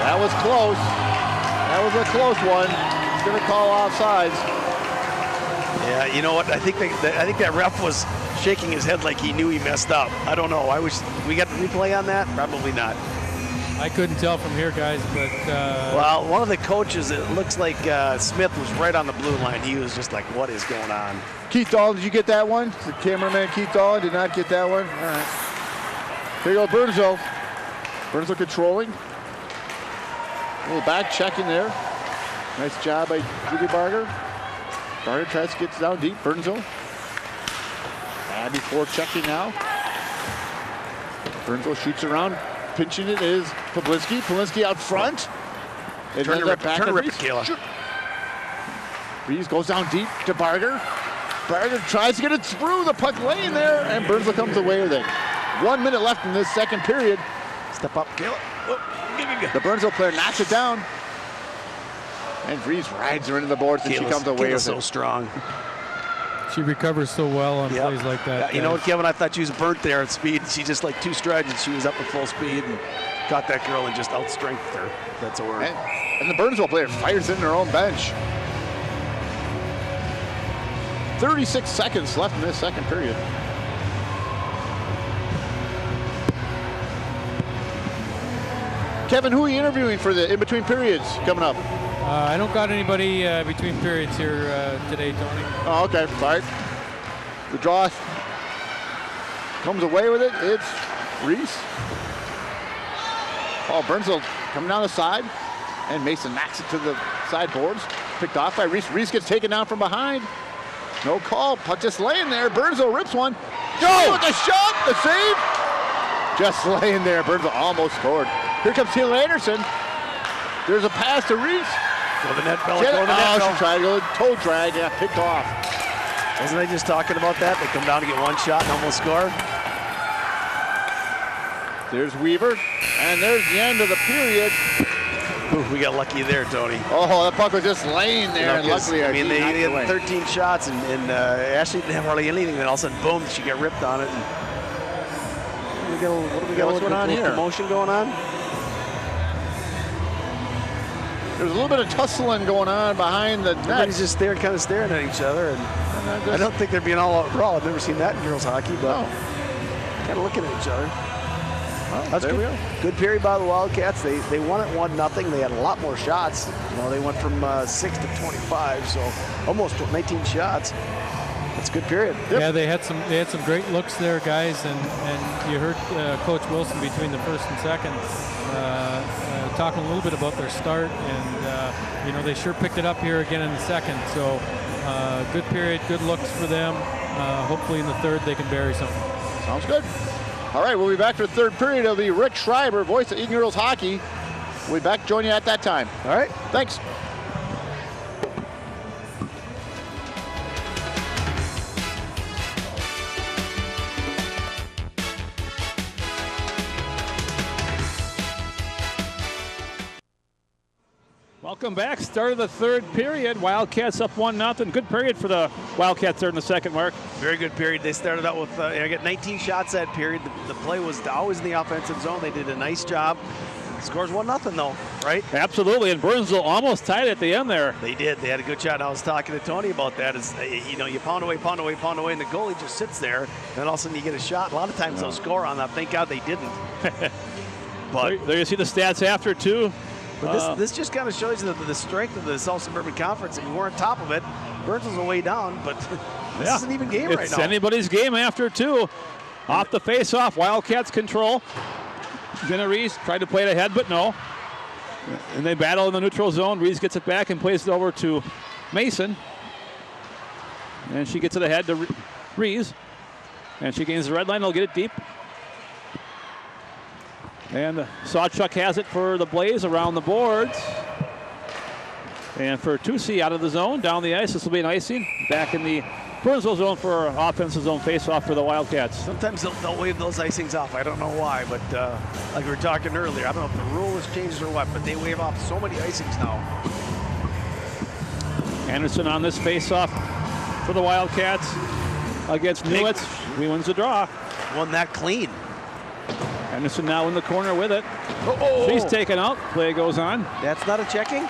Speaker 7: that was close. That was a close one. He's going to call offsides.
Speaker 4: Yeah, you know what? I think that ref was shaking his head like he knew he messed up. I don't know. I wish we got the replay on that. Probably not.
Speaker 5: I couldn't tell from here, guys, but...
Speaker 4: well, one of the coaches, it looks like Smith was right on the blue line. He was just like, what is going on?
Speaker 7: Keith Dahl, did you get that one? The cameraman Keith Dahl did not get that one. All right. Here you go, Burnsville. Burnsville controlling. A little back checking there. Nice job by Julie Barger. Barger tries to get down deep. Burnsville. Abby Ford checking now. Burnsville shoots around. Pinching it is Pawlitzki. Pawlitzki out front.
Speaker 4: Turn to rip it, Kayla.
Speaker 7: Reese goes down deep to Barger. Barger tries to get it through the puck lane there, and Burnsville comes away with it. 1 minute left in this second period.
Speaker 4: Step up, Kayla.
Speaker 7: The Burnsville player knocks it down. And Reese rides her into the boards, and she comes away with it.
Speaker 4: So strong.
Speaker 5: She recovers so well on plays like that.
Speaker 4: You know what, Kevin? I thought she was burnt there at speed. She just like 2 strides, and she was up at full speed and caught that girl and just outstrengthed her. That's a word.
Speaker 7: And the Burnsville player fires in their own bench. 36 seconds left in this second period. Kevin, who are you interviewing for the in-between periods coming up?
Speaker 5: I don't got anybody between periods here today, Tony.
Speaker 7: Oh, okay. All right. The draw comes away with it. It's Reese. Oh, Burnsville coming down the side. And Mason knocks it to the sideboards. Picked off by Reese. Reese gets taken down from behind. No call. Puck just laying there. Burnsville rips one. Go! With the shot. The save. Just laying there. Burnsville almost scored. Here comes Taylor Anderson. There's a pass to Reese.
Speaker 4: Go to the net, Bella. Go to the net.
Speaker 7: She tried to go toe drag. Yeah, picked off.
Speaker 4: Wasn't I just talking about that? They come down to get one shot and almost score.
Speaker 7: There's Weaver. And there's the end of the period.
Speaker 4: Ooh, we got lucky there, Tony.
Speaker 7: Oh, that puck was just laying there, and luckily
Speaker 4: they had 13 shots, and Ashley didn't have hardly anything, and then all of a sudden, boom, she got ripped on it. And what do we got?
Speaker 7: What's going on here?
Speaker 4: Commotion going on?
Speaker 7: There's a little bit of tussling going on behind the net.
Speaker 4: Everybody's just there, kind of staring at each other, and I don't think they're being all out brawl. I've never seen that in girls hockey, but kind of looking at each other.
Speaker 7: Well,
Speaker 4: that's
Speaker 7: there
Speaker 4: good.
Speaker 7: we go.
Speaker 4: Good period by the Wildcats. They won it 1-0. They had a lot more shots. They went from 6 to 25, so almost 19 shots. That's a good period.
Speaker 5: Yep. Yeah, they had some great looks there, guys, and you heard Coach Wilson between the first and second talking a little bit about their start, and they sure picked it up here again in the second. So good period, good looks for them. Hopefully in the third they can bury something.
Speaker 7: Sounds good. All right, we'll be back for the third period. It'll be Rick Schreiber, voice of Eagan Girls Hockey. We'll be back, join you at that time.
Speaker 4: All right.
Speaker 7: Thanks.
Speaker 3: Welcome back. Start of the third period. Wildcats up 1-0. Good period for the Wildcats there in the second, Mark.
Speaker 4: Very good period. They started out with, I got 19 shots that period. The play was always in the offensive zone. They did a nice job. Scores 1-0 though, right?
Speaker 3: Absolutely, and Burnsville almost tied at the end there.
Speaker 4: They did. They had a good shot. And I was talking to Tony about that. You pound away, and the goalie just sits there. And all of a sudden you get a shot. A lot of times they'll score on that. Thank God they didn't.
Speaker 3: But there you see the stats after too.
Speaker 4: But this just kind of shows you the strength of the South Suburban Conference. And you weren't on top of it. Burnsville's a way down, but this is an even game right now.
Speaker 3: It's anybody's game after two. Off the face-off, Wildcats control. Jenna Reese tried to play it ahead, but no. And they battle in the neutral zone. Reese gets it back and plays it over to Mason. And she gets it ahead to Reese. And she gains the red line. They'll get it deep. And Sawchuk has it for the Blaze around the boards. And for Tusi out of the zone, down the ice. This will be an icing. Back in the Burnsville zone for offensive zone face-off for the Wildcats.
Speaker 4: Sometimes they'll wave those icings off. I don't know why, but like we were talking earlier, I don't know if the rule has changed or what, but they wave off so many icings now.
Speaker 3: Anderson on this face-off for the Wildcats against Newitz. He wins the draw.
Speaker 4: Won that clean.
Speaker 3: Anderson now in the corner with it. She's taken out. Play goes on.
Speaker 4: That's not a checking?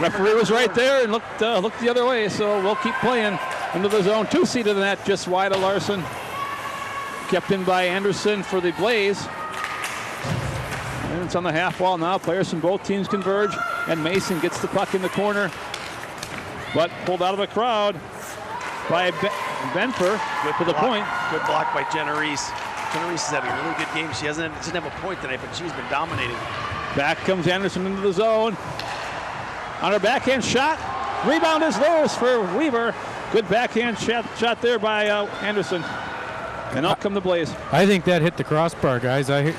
Speaker 3: Referee was right there and looked the other way, so we'll keep playing into the zone. 2C to the net, just wide of Larson. Kept in by Anderson for the Blaze. And it's on the half wall now. Players from both teams converge, and Mason gets the puck in the corner, but pulled out of the crowd by Benfer for the point.
Speaker 4: Good block by Jenna Reese. Jenna Reese is having a really good game. She doesn't have a point tonight, but she's been dominating.
Speaker 3: Back comes Anderson into the zone. On her backhand shot. Rebound is theirs for Weaver. Good backhand shot there by Anderson. And out come the Blaze.
Speaker 5: I think that hit the crossbar, guys. I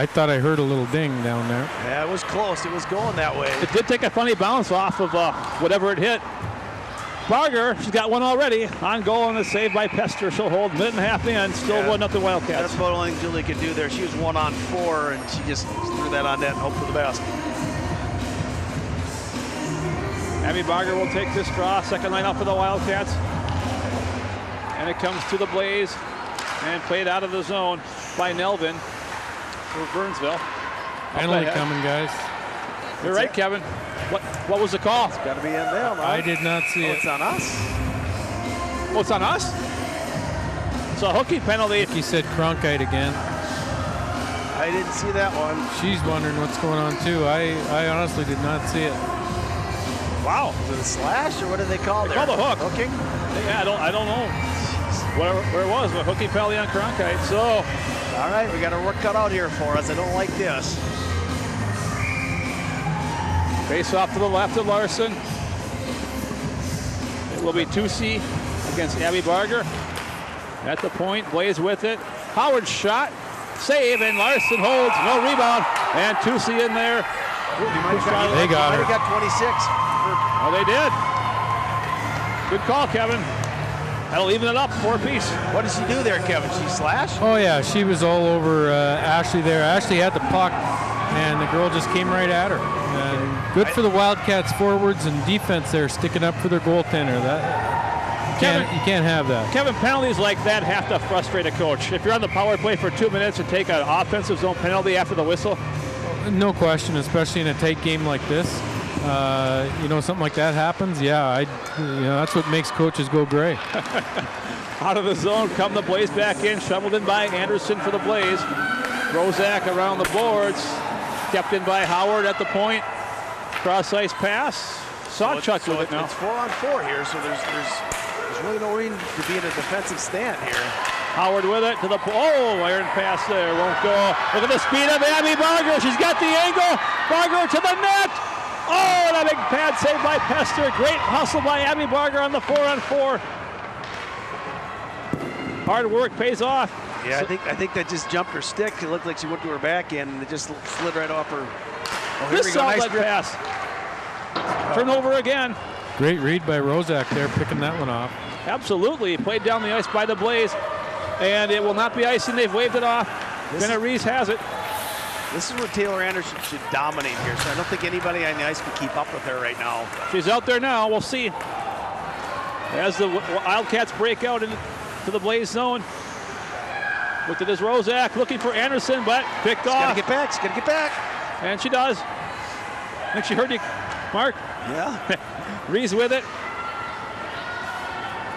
Speaker 5: thought I heard a little ding down there.
Speaker 4: Yeah, it was close. It was going that way.
Speaker 3: It did take a funny bounce off of whatever it hit. Barger, she's got one already. On goal and a save by Pester. She'll hold minute and a half in. Still 1-0 Wildcats.
Speaker 4: That's about the only thing Julie could do there. She was 1-on-4, and she just threw that on net and hope for the best.
Speaker 3: Abby Barger will take this draw. Second line up for the Wildcats. And it comes to the Blaze. And played out of the zone by Nelvin for Burnsville.
Speaker 5: Penalty coming, guys.
Speaker 3: You're right, Kevin. What was the call?
Speaker 4: It's got to be in them. Right?
Speaker 5: I did not see it.
Speaker 4: It's on us.
Speaker 3: Oh, it's on us? It's a hooky penalty.
Speaker 5: He said Cronkite again.
Speaker 4: I didn't see that one.
Speaker 5: She's wondering what's going on, too. I honestly did not see it.
Speaker 3: Wow.
Speaker 4: Was it a slash, or what did they call it?
Speaker 3: They called a hook.
Speaker 4: Hooking?
Speaker 3: Yeah, I don't know where it was, but hooky penalty on Cronkite. So,
Speaker 4: all right, we got our work cut out here for us. I don't like this.
Speaker 3: Face off to the left of Larson. It will be 2C against Abby Barger. At the point, Blaze with it. Howard shot, save, and Larson holds, no rebound, and 2C in there.
Speaker 5: They got her.
Speaker 4: They got 26.
Speaker 3: Oh, they did. Good call, Kevin. That'll even it up, 4-piece.
Speaker 4: What did she do there, Kevin? She slashed?
Speaker 5: Oh, yeah, she was all over Ashley there. Ashley had the puck and the girl just came right at her. And good for the Wildcats forwards and defense there, sticking up for their goaltender. You can't have that.
Speaker 3: Kevin, penalties like that have to frustrate a coach. If you're on the power play for 2 minutes and take an offensive zone penalty after the whistle.
Speaker 5: No question, especially in a tight game like this. Something like that happens. Yeah, that's what makes coaches go gray.
Speaker 3: Out of the zone, come the Blaze back in, shoveled in by Anderson for the Blaze. Rozak around the boards, kept in by Howard at the point. Cross ice pass. Sawchuk with it now.
Speaker 4: It's 4-on-4 here, so there's really no reason to be in a defensive stand here.
Speaker 3: Howard with it to the iron pass there, won't go. Look at the speed of Abby Barger. She's got the angle. Barger to the net. Oh, and a big pad save by Pester. Great hustle by Abby Barger on the 4-on-4. Hard work pays off.
Speaker 4: Yeah, I think that just jumped her stick. It looked like she went to her backhand, and it just slid right off her. Oh, here
Speaker 3: this outlet pass. Turnover again.
Speaker 5: Great read by Rozak there, picking that one off.
Speaker 3: Absolutely. Played down the ice by the Blaze, and it will not be icing. They've waved it off. Jenna Reese has it.
Speaker 4: This is where Taylor Anderson should dominate here, so I don't think anybody on the ice can keep up with her right now.
Speaker 3: She's out there now. We'll see. As the Wildcats break out into the Blaze zone. Looked at this Rozak, looking for Anderson, but picked off.
Speaker 4: She's got to get back.
Speaker 3: And she does. I think she heard you, Mark.
Speaker 4: Yeah.
Speaker 3: Reese with it.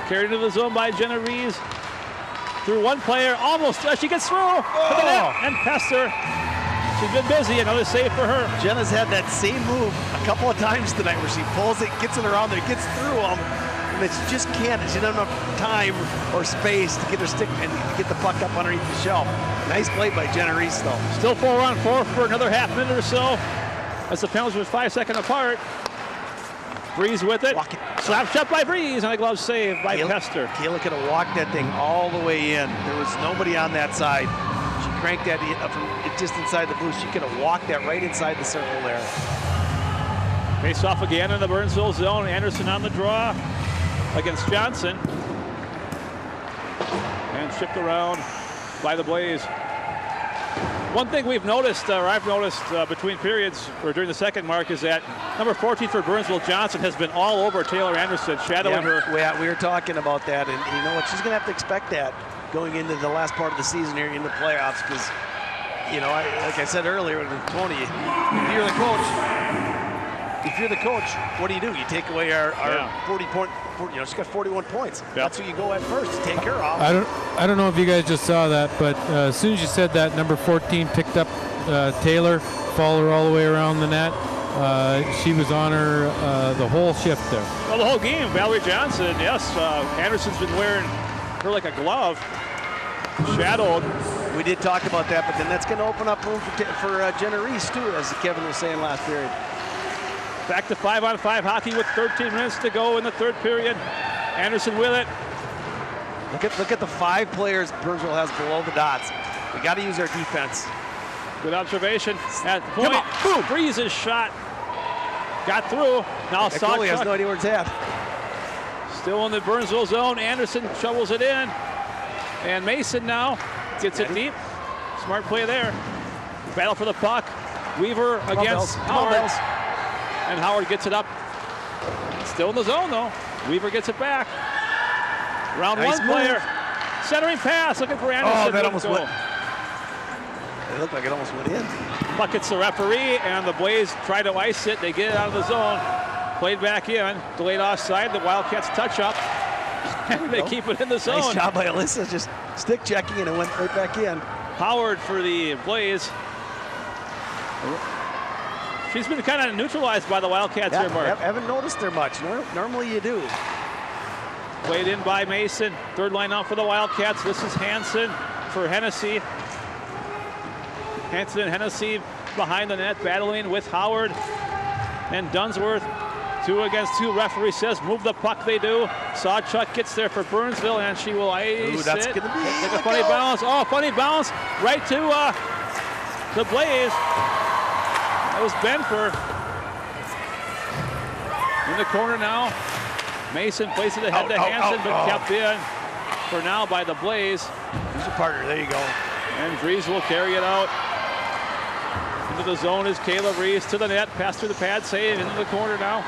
Speaker 3: Carried into the zone by Jenna Reese. Through one player, almost, she gets through to the net, and Pester. She's been busy, another save for her.
Speaker 4: Jenna's had that same move a couple of times tonight where she pulls it, gets it around there, gets through them, and she just can't. She doesn't have enough time or space to get her stick and get the puck up underneath the shelf. Nice play by Jenna Reese, though.
Speaker 3: Still 4-on-4 for another half minute or so. As the penalties were 5 seconds apart. Breeze with it. Slap shot by Breeze, and a glove save by Pester.
Speaker 4: Kayla could have walked that thing all the way in. There was nobody on that side. She cranked that from just inside the blue. She could have walked that right inside the circle there.
Speaker 3: Face off again in the Burnsville zone. Anderson on the draw against Johnson. And shipped around by the Blaze. One thing we've noticed, or I've noticed between periods, or during the second mark, is that number 14 for Burnsville, Johnson, has been all over Taylor Anderson, shadowing her.
Speaker 4: We were talking about that, and you know what? She's going to have to expect that going into the last part of the season here in the playoffs, because, like I said earlier with Tony, if you're the coach, what do? You take away our 40 point. She's got 41 points. Yep. That's who you go at first to take her off.
Speaker 5: I don't know if you guys just saw that, but as soon as you said that, number 14 picked up Taylor, followed her all the way around the net. She was on her the whole shift there.
Speaker 3: Well, the whole game, Valerie Johnson, yes. Anderson's been wearing her like a glove. Shadowed.
Speaker 4: We did talk about that, but then that's going to open up room for Jenna Reese, too, as Kevin was saying last period.
Speaker 3: Back to 5-on-5 hockey with 13 minutes to go in the third period. Anderson with it.
Speaker 4: Look at the 5 players Burnsville has below the dots. We got to use our defense.
Speaker 3: Good observation. At the point, boom, Breeze's shot. Got through. Now
Speaker 4: Sawchuk has no idea where it's at.
Speaker 3: Still in the Burnsville zone. Anderson shovels it in. And Mason now gets it deep. Smart play there. Battle for the puck. Weaver against Howard. And Howard gets it up. Still in the zone, though. Weaver gets it back. Round one player. Centering pass, looking for Anderson.
Speaker 4: Oh, that almost went. It looked like it almost went in.
Speaker 3: Puck hits the referee, and the Blaze try to ice it. They get it out of the zone. Played back in. Delayed offside. The Wildcats touch up. And they keep it in the zone.
Speaker 4: Nice job by Alyssa, just stick checking, and it went right back in.
Speaker 3: Howard for the Blaze. She's been kind of neutralized by the Wildcats here, Mark.
Speaker 4: Haven't noticed her much. Normally you do.
Speaker 3: Played in by Mason. Third line out for the Wildcats. This is Hansen for Hennessy. Hansen and Hennessy behind the net, battling with Howard and Dunsworth. 2 against 2. Referee says move the puck. They do. Sawchuk gets there for Burnsville, and she will ice
Speaker 4: that's
Speaker 3: it.
Speaker 4: Gonna be
Speaker 3: Take a funny bounce. Oh, funny bounce right to the Blaze. That was Benfer. In the corner now. Mason places it ahead to Hansen, but kept in for now by the Blaze.
Speaker 4: Here's your partner. There you go.
Speaker 3: And Dries will carry it out. Into the zone is Kayla Reese to the net. Pass through the pad, save into the corner now.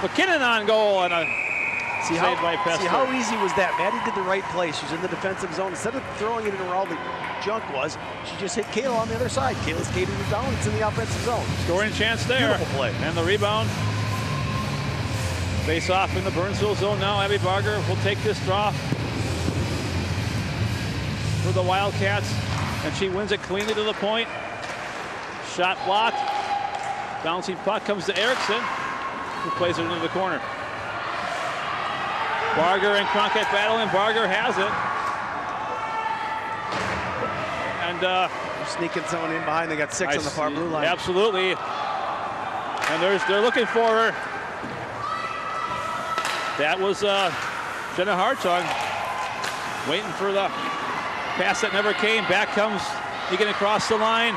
Speaker 3: McKinnon on goal and a save by Pester.
Speaker 4: See how easy was that? Maddie did the right play. She's in the defensive zone. Instead of throwing it in where all the junk was, she just hit Kayla on the other side. Kayla's skating it down. It's in the offensive zone.
Speaker 3: Scoring chance there.
Speaker 4: Beautiful play.
Speaker 3: And the rebound. Face off in the Burnsville zone now. Abby Barger will take this draw for the Wildcats, and she wins it cleanly to the point. Shot blocked. Bouncing puck comes to Erickson, who plays it into the corner. Barger and Cronkite battling. Barger has it. And
Speaker 4: they're sneaking someone in behind. They got 6 on the far blue line.
Speaker 3: Absolutely. And they're looking for her. That was Jenna Hartung waiting for the pass that never came. Back comes Eagan across the line.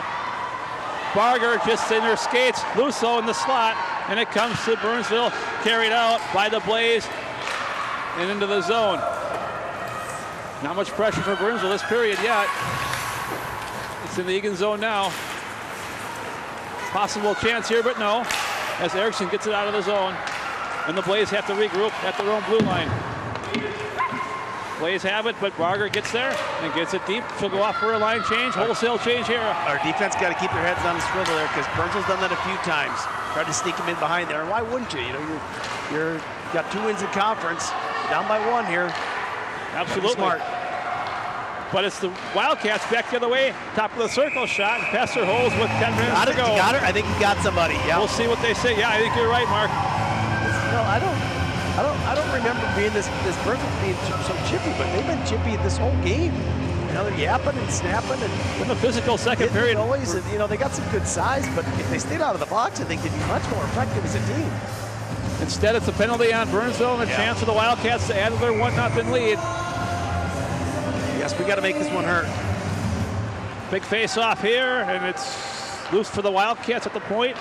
Speaker 3: Barger just in her skates. Lusso in the slot. And it comes to Burnsville. Carried out by the Blaze. And into the zone. Not much pressure for Burnsville this period yet. It's in the Eagan zone now. Possible chance here, but no. As Erickson gets it out of the zone. And the Blaze have to regroup at their own blue line. Blaze have it, but Barger gets there and gets it deep. She'll go off for a line change, wholesale change here.
Speaker 4: Our defense got to keep their heads on the swivel there because Burnsville's done that a few times. Tried to sneak them in behind there. And why wouldn't you? You know, you're got 2 wins in conference. Down by 1 here.
Speaker 3: Absolutely.
Speaker 4: Smart.
Speaker 3: But it's the Wildcats back the other way. Top of the circle shot. Pester holds with 10 minutes to go.
Speaker 4: Got her? I think he got somebody. Yeah.
Speaker 3: We'll see what they say. Yeah, I think you're right, Mark.
Speaker 4: No, I don't remember being this Burnsville being so chippy, but they've been chippy this whole game. You know, they're yapping and snapping and
Speaker 3: in the physical second period.
Speaker 4: Noise and, you know, they got some good size, but if they stayed out of the box, I think they'd be much more effective as a team.
Speaker 3: Instead, it's a penalty on Burnsville and a chance for the Wildcats to add to their 1-0 lead.
Speaker 4: Yes, we got to make this one hurt.
Speaker 3: Big face-off here, and it's loose for the Wildcats at the point.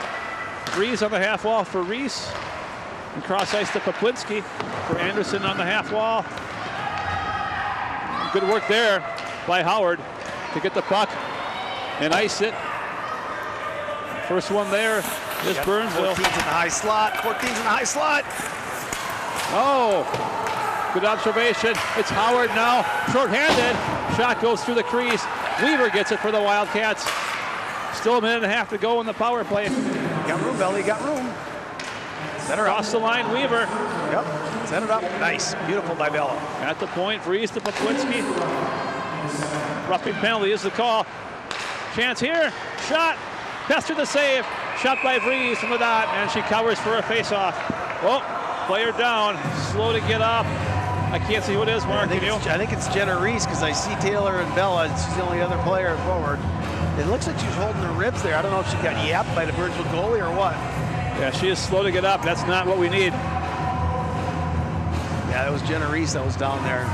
Speaker 3: Reese on the half wall for Reese. And cross ice to Poplinski for Anderson on the half wall. Good work there by Howard to get the puck and ice it. First one there is Burnsville.
Speaker 4: 14's in the high slot. 14's in the high slot.
Speaker 3: Oh, good observation. It's Howard now, short-handed. Shot goes through the crease. Weaver gets it for the Wildcats. Still a minute and a half to go in the power play.
Speaker 4: Got room, Belly, got room. Set her
Speaker 3: across the line, Weaver.
Speaker 4: Yep, set it up. Nice, beautiful by Bella.
Speaker 3: At the point, Reese to Poplinski. Roughing penalty is the call. Chance here, shot. Pester the save. Shot by Vrees from the dot, and she covers for a face-off. Oh, player down, slow to get up. I can't see who it is, Mark.
Speaker 4: I think it's Jenna Reese because I see Taylor and Bella. She's the only other player forward. It looks like she's holding her ribs there. I don't know if she got yapped by the Burnsville goalie or what.
Speaker 3: Yeah, she is slow to get up. That's not what we need.
Speaker 4: Yeah, that was Jenna Reese that was down there.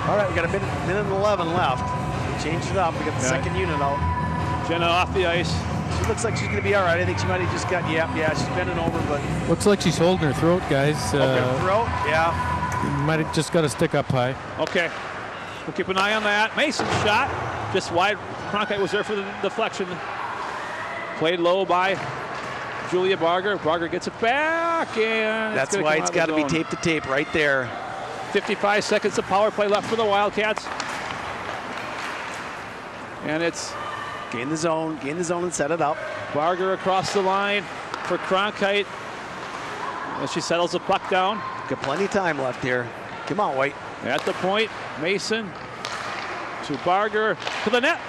Speaker 4: All right, we got a minute and 11 left. We changed it up. We got the second unit out.
Speaker 3: Jenna off the ice.
Speaker 4: She looks like she's going to be all right. I think she might have just got yapped. Yeah, she's bending over, but...
Speaker 5: Looks like she's holding her throat, guys.
Speaker 4: Her throat? Yeah.
Speaker 5: Might have just got to stick up high.
Speaker 3: Okay. We'll keep an eye on that. Mason shot. Just wide. Cronkite was there for the deflection. Played low by Julia Barger. Barger gets it back, and
Speaker 4: that's why it's got to be tape to tape right there.
Speaker 3: 55 seconds of power play left for the Wildcats. And it's
Speaker 4: gain the zone and set it up.
Speaker 3: Barger across the line for Cronkite as she settles the puck down.
Speaker 4: Got plenty of time left here. Come on, White.
Speaker 3: At the point, Mason to Barger to the net.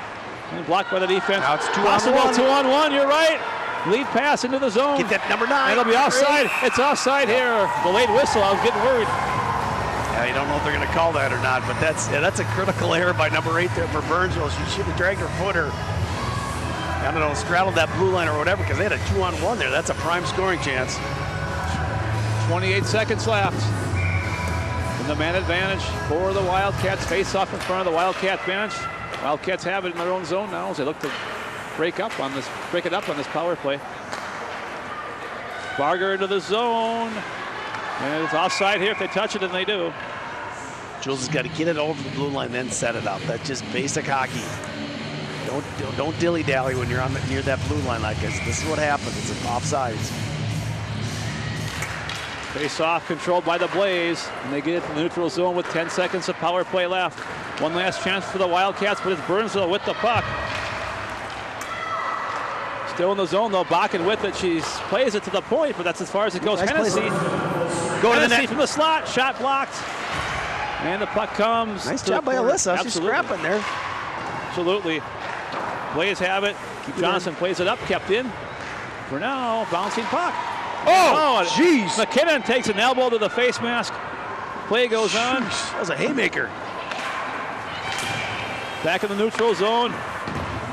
Speaker 3: And blocked by the defense.
Speaker 4: Now it's
Speaker 3: 2-on-1. 2-on-1, you're right. Lead pass into the zone.
Speaker 4: Get that number 9.
Speaker 3: It'll be offside. It's offside here. The late whistle. I was getting worried.
Speaker 4: Yeah, you don't know if they're going to call that or not, but that's a critical error by number 8 there for Burnsville. She should have dragged her footer. I don't know, straddled that blue line or whatever, because they had a 2-on-1 there. That's a prime scoring chance.
Speaker 3: 28 seconds left. And the man advantage for the Wildcats. Face off in front of the Wildcat bench. Wildcats have it in their own zone now as they look to break it up on this power play. Barger into the zone. And it's offside here if they touch it, and they do.
Speaker 4: Jules has got to get it over the blue line, then set it up. That's just basic hockey. Don't dilly-dally when you're near that blue line like this. This is what happens. It's offsides.
Speaker 3: Face-off controlled by the Blaze, and they get it to the neutral zone with 10 seconds of power play left. One last chance for the Wildcats, but it's Burnsville with the puck. Still in the zone though, Bakken with it. She plays it to the point, but that's as far as it goes.
Speaker 4: Nice
Speaker 3: Hennessy
Speaker 4: going to the net
Speaker 3: from the slot, shot blocked. And the puck comes.
Speaker 4: Nice job by Alyssa. She's scrapping there.
Speaker 3: Absolutely. Blaze have it. Johnson plays it up, kept in. For now, bouncing puck.
Speaker 4: Oh, jeez.
Speaker 3: McKinnon takes an elbow to the face mask. Play goes on.
Speaker 4: That was a haymaker.
Speaker 3: Back in the neutral zone.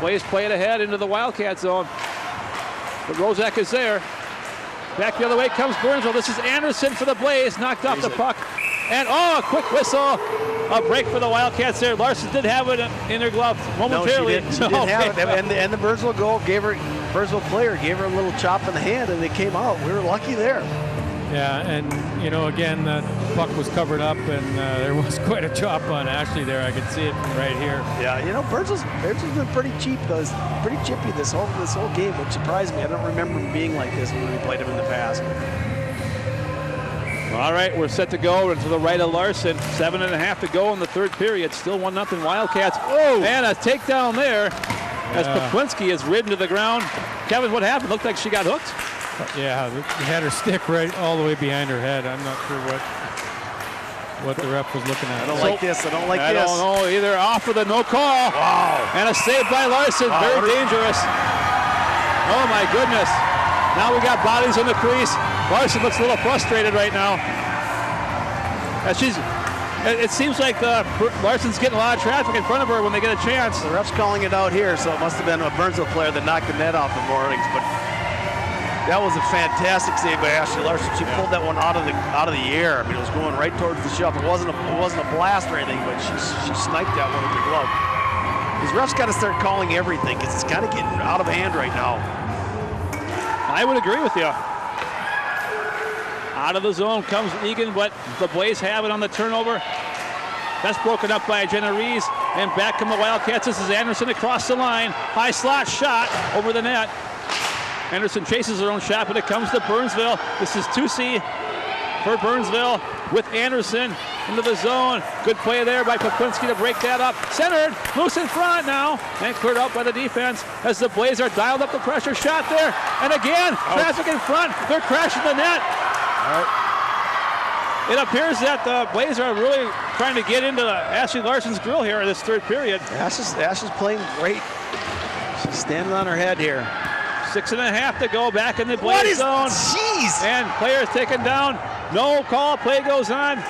Speaker 3: Blaze play it ahead into the Wildcat zone. But Rozak is there. Back the other way comes Burnsville. This is Anderson for the Blaze. Knocked off the puck. And a quick whistle. A break for the Wildcats there. Larson did have it in her glove momentarily.
Speaker 4: No, she did have it. And the Burnsville Burnsville player gave her a little chop in the hand, and it came out. We were lucky there.
Speaker 5: Yeah, and again, that puck was covered up, and there was quite a chop on Ashley there. I could see it right here.
Speaker 4: Yeah, Burnsville's been pretty cheap, though. Pretty chippy this whole game, which surprised me. I don't remember him being like this when we played him in the past.
Speaker 3: All right, we're set to go to the right of Larson. 7.5 to go in the third period. Still 1-0 Wildcats. Oh, and a takedown there as Poplinski is ridden to the ground. Kevin, what happened? Looked like she got hooked.
Speaker 5: Yeah, he had her stick right all the way behind her head. I'm not sure what the ref was looking at.
Speaker 4: I don't like this. I don't
Speaker 3: know either. Off with a no call.
Speaker 4: Wow.
Speaker 3: And a save by Larson. Very dangerous. Oh my goodness. Now we got bodies in the crease. Larson looks a little frustrated right now. It seems like Larson's getting a lot of traffic in front of her when they get a chance.
Speaker 4: The ref's calling it out here, so it must have been a Burnsville player that knocked the net off the moorings. But that was a fantastic save by Ashley Larson. She pulled that one out of the air. I mean, it was going right towards the shelf. It wasn't a blast or anything, but she sniped that one with the glove. These refs got to start calling everything because it's kind of getting out of hand right now.
Speaker 3: I would agree with you. Out of the zone comes Eagan, but the Blaze have it on the turnover. That's broken up by Jenna Rees, and back come the Wildcats. This is Anderson across the line. High slot shot over the net. Anderson chases her own shot, but it comes to Burnsville. This is Tusi for Burnsville with Anderson into the zone. Good play there by Poplinski to break that up. Centered, loose in front now, and cleared out by the defense as the Blaze are dialed up the pressure shot there. And again, traffic in front. They're crashing the net.
Speaker 4: All right.
Speaker 3: It appears that the Blaze are really trying to get into Ashley Larson's grill here in this third period.
Speaker 4: Ash is playing great. She's standing on her head here.
Speaker 3: 6.5 to go back in the Blaze zone.
Speaker 4: Jeez!
Speaker 3: And players taken down. No call. Play goes on.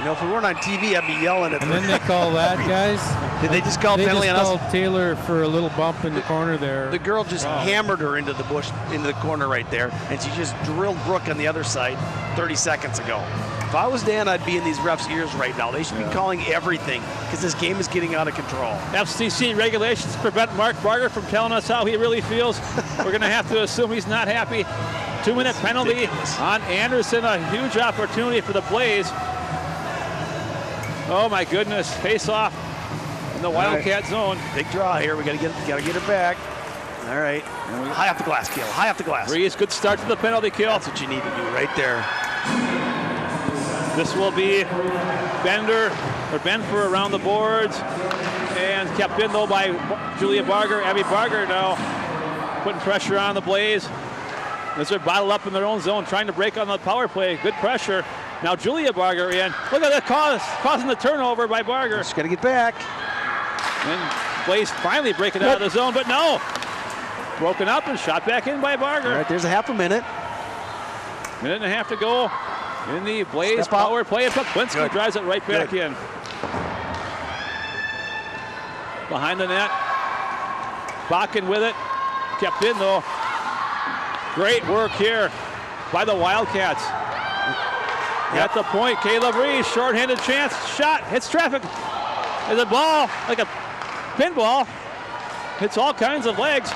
Speaker 4: If we weren't on TV, I'd be yelling at them.
Speaker 5: And then they call that, guys.
Speaker 4: Did they just call penalty on us?
Speaker 5: They just called Taylor for a little bump in the corner there.
Speaker 4: The girl just hammered her into the bush, into the corner right there, and she just drilled Brooke on the other side 30 seconds ago. If I was Dan, I'd be in these refs' ears right now. They should be calling everything because this game is getting out of control.
Speaker 3: FCC regulations prevent Mark Barger from telling us how he really feels. We're going to have to assume he's not happy. 2-minute penalty on Anderson. A huge opportunity for the Blaze. Oh my goodness! Face off in the Wildcat zone.
Speaker 4: Big draw here. We got to get her back. All right. High off the glass, kill. High off the glass.
Speaker 3: Reese, good start to the penalty kill.
Speaker 4: That's what you need to do right there.
Speaker 3: This will be Benfer around the boards, and kept in though by Julia Barger. Abby Barger now putting pressure on the Blaze. As they're bottled up in their own zone, trying to break on the power play. Good pressure. Now Julia Barger in. Look at that causing the turnover by Barger.
Speaker 4: She's got to get back.
Speaker 3: And Blaze finally breaking out of the zone, but no. Broken up and shot back in by Barger.
Speaker 4: All right, there's a half a minute.
Speaker 3: 1.5 minutes to go in the Blaze power play. And Poplinski drives it right back in. Behind the net. Bakken with it. Kept in though. Great work here by the Wildcats. At the point, Caleb Reese, short-handed chance, shot, hits traffic. There's a ball, like a pinball, hits all kinds of legs,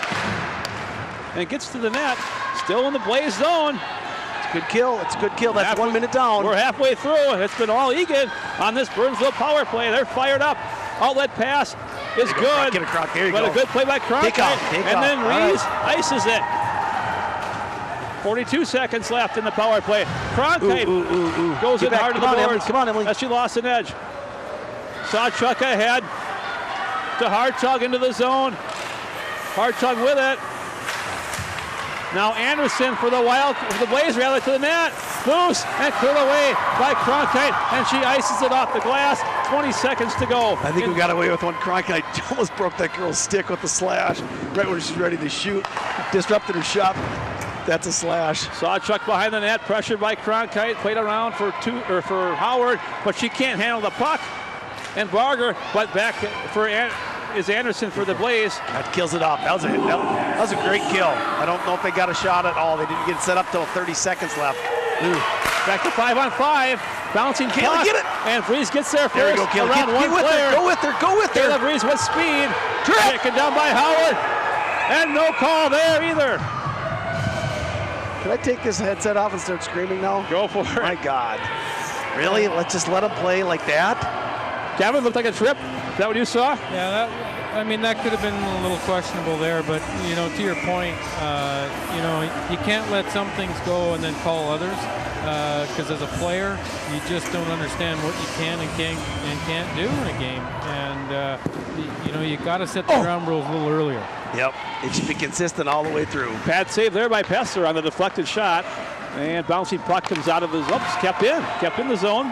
Speaker 3: and gets to the net. Still in the Blaze zone.
Speaker 4: It's a good kill. It's a good kill. That's 1 minute down.
Speaker 3: We're halfway through. It's been all Eagan on this Burnsville power play. They're fired up. Outlet pass. is good.
Speaker 4: Get across. There you
Speaker 3: but
Speaker 4: go.
Speaker 3: A good play by Cronkite.
Speaker 4: Take
Speaker 3: and
Speaker 4: off.
Speaker 3: then Reese ices it. 42 seconds left in the power play. Cronkite goes in hard to the boards.
Speaker 4: Come on, Emily.
Speaker 3: As she lost an edge. Sawchuk ahead to Hartog into the zone. Hartog with it. Now Anderson for the Blaze rally to the net. Moves and cleared away by Cronkite, and she ices it off the glass. 20 seconds to go.
Speaker 4: I think we got away with one. Cronkite almost broke that girl's stick with the slash right when she's ready to shoot. Disrupted her shot. That's a slash.
Speaker 3: Sawchuk behind the net, pressured by Cronkite. Played around for Howard, but she can't handle the puck. And Barger, but back is Anderson for the Blaze.
Speaker 4: That kills it off. That was a great kill. I don't know if they got a shot at all. They didn't get set up till 30 seconds left.
Speaker 3: Ooh. Back to 5-on-5. Bouncing puck.
Speaker 4: Get it.
Speaker 3: And Breeze gets there first.
Speaker 4: There we go, Kayla.
Speaker 3: Around one player.
Speaker 4: Go with her.
Speaker 3: Kayla Breeze with speed. Taken down by Howard. And no call there either.
Speaker 4: Can I take this headset off and start screaming now?
Speaker 3: Go for it.
Speaker 4: My God. Really? Let's just let them play like that?
Speaker 3: Kevin, looked like a trip. Is that what you saw?
Speaker 5: Yeah, that could have been a little questionable there, but to your point, you can't let some things go and then call others, because as a player, you just don't understand what you can and can't do in a game, and you got to set the ground rules a little earlier.
Speaker 4: Yep, it should be consistent all the way through.
Speaker 3: Bad save there by Pester on the deflected shot, and bouncing puck comes out of his kept in the zone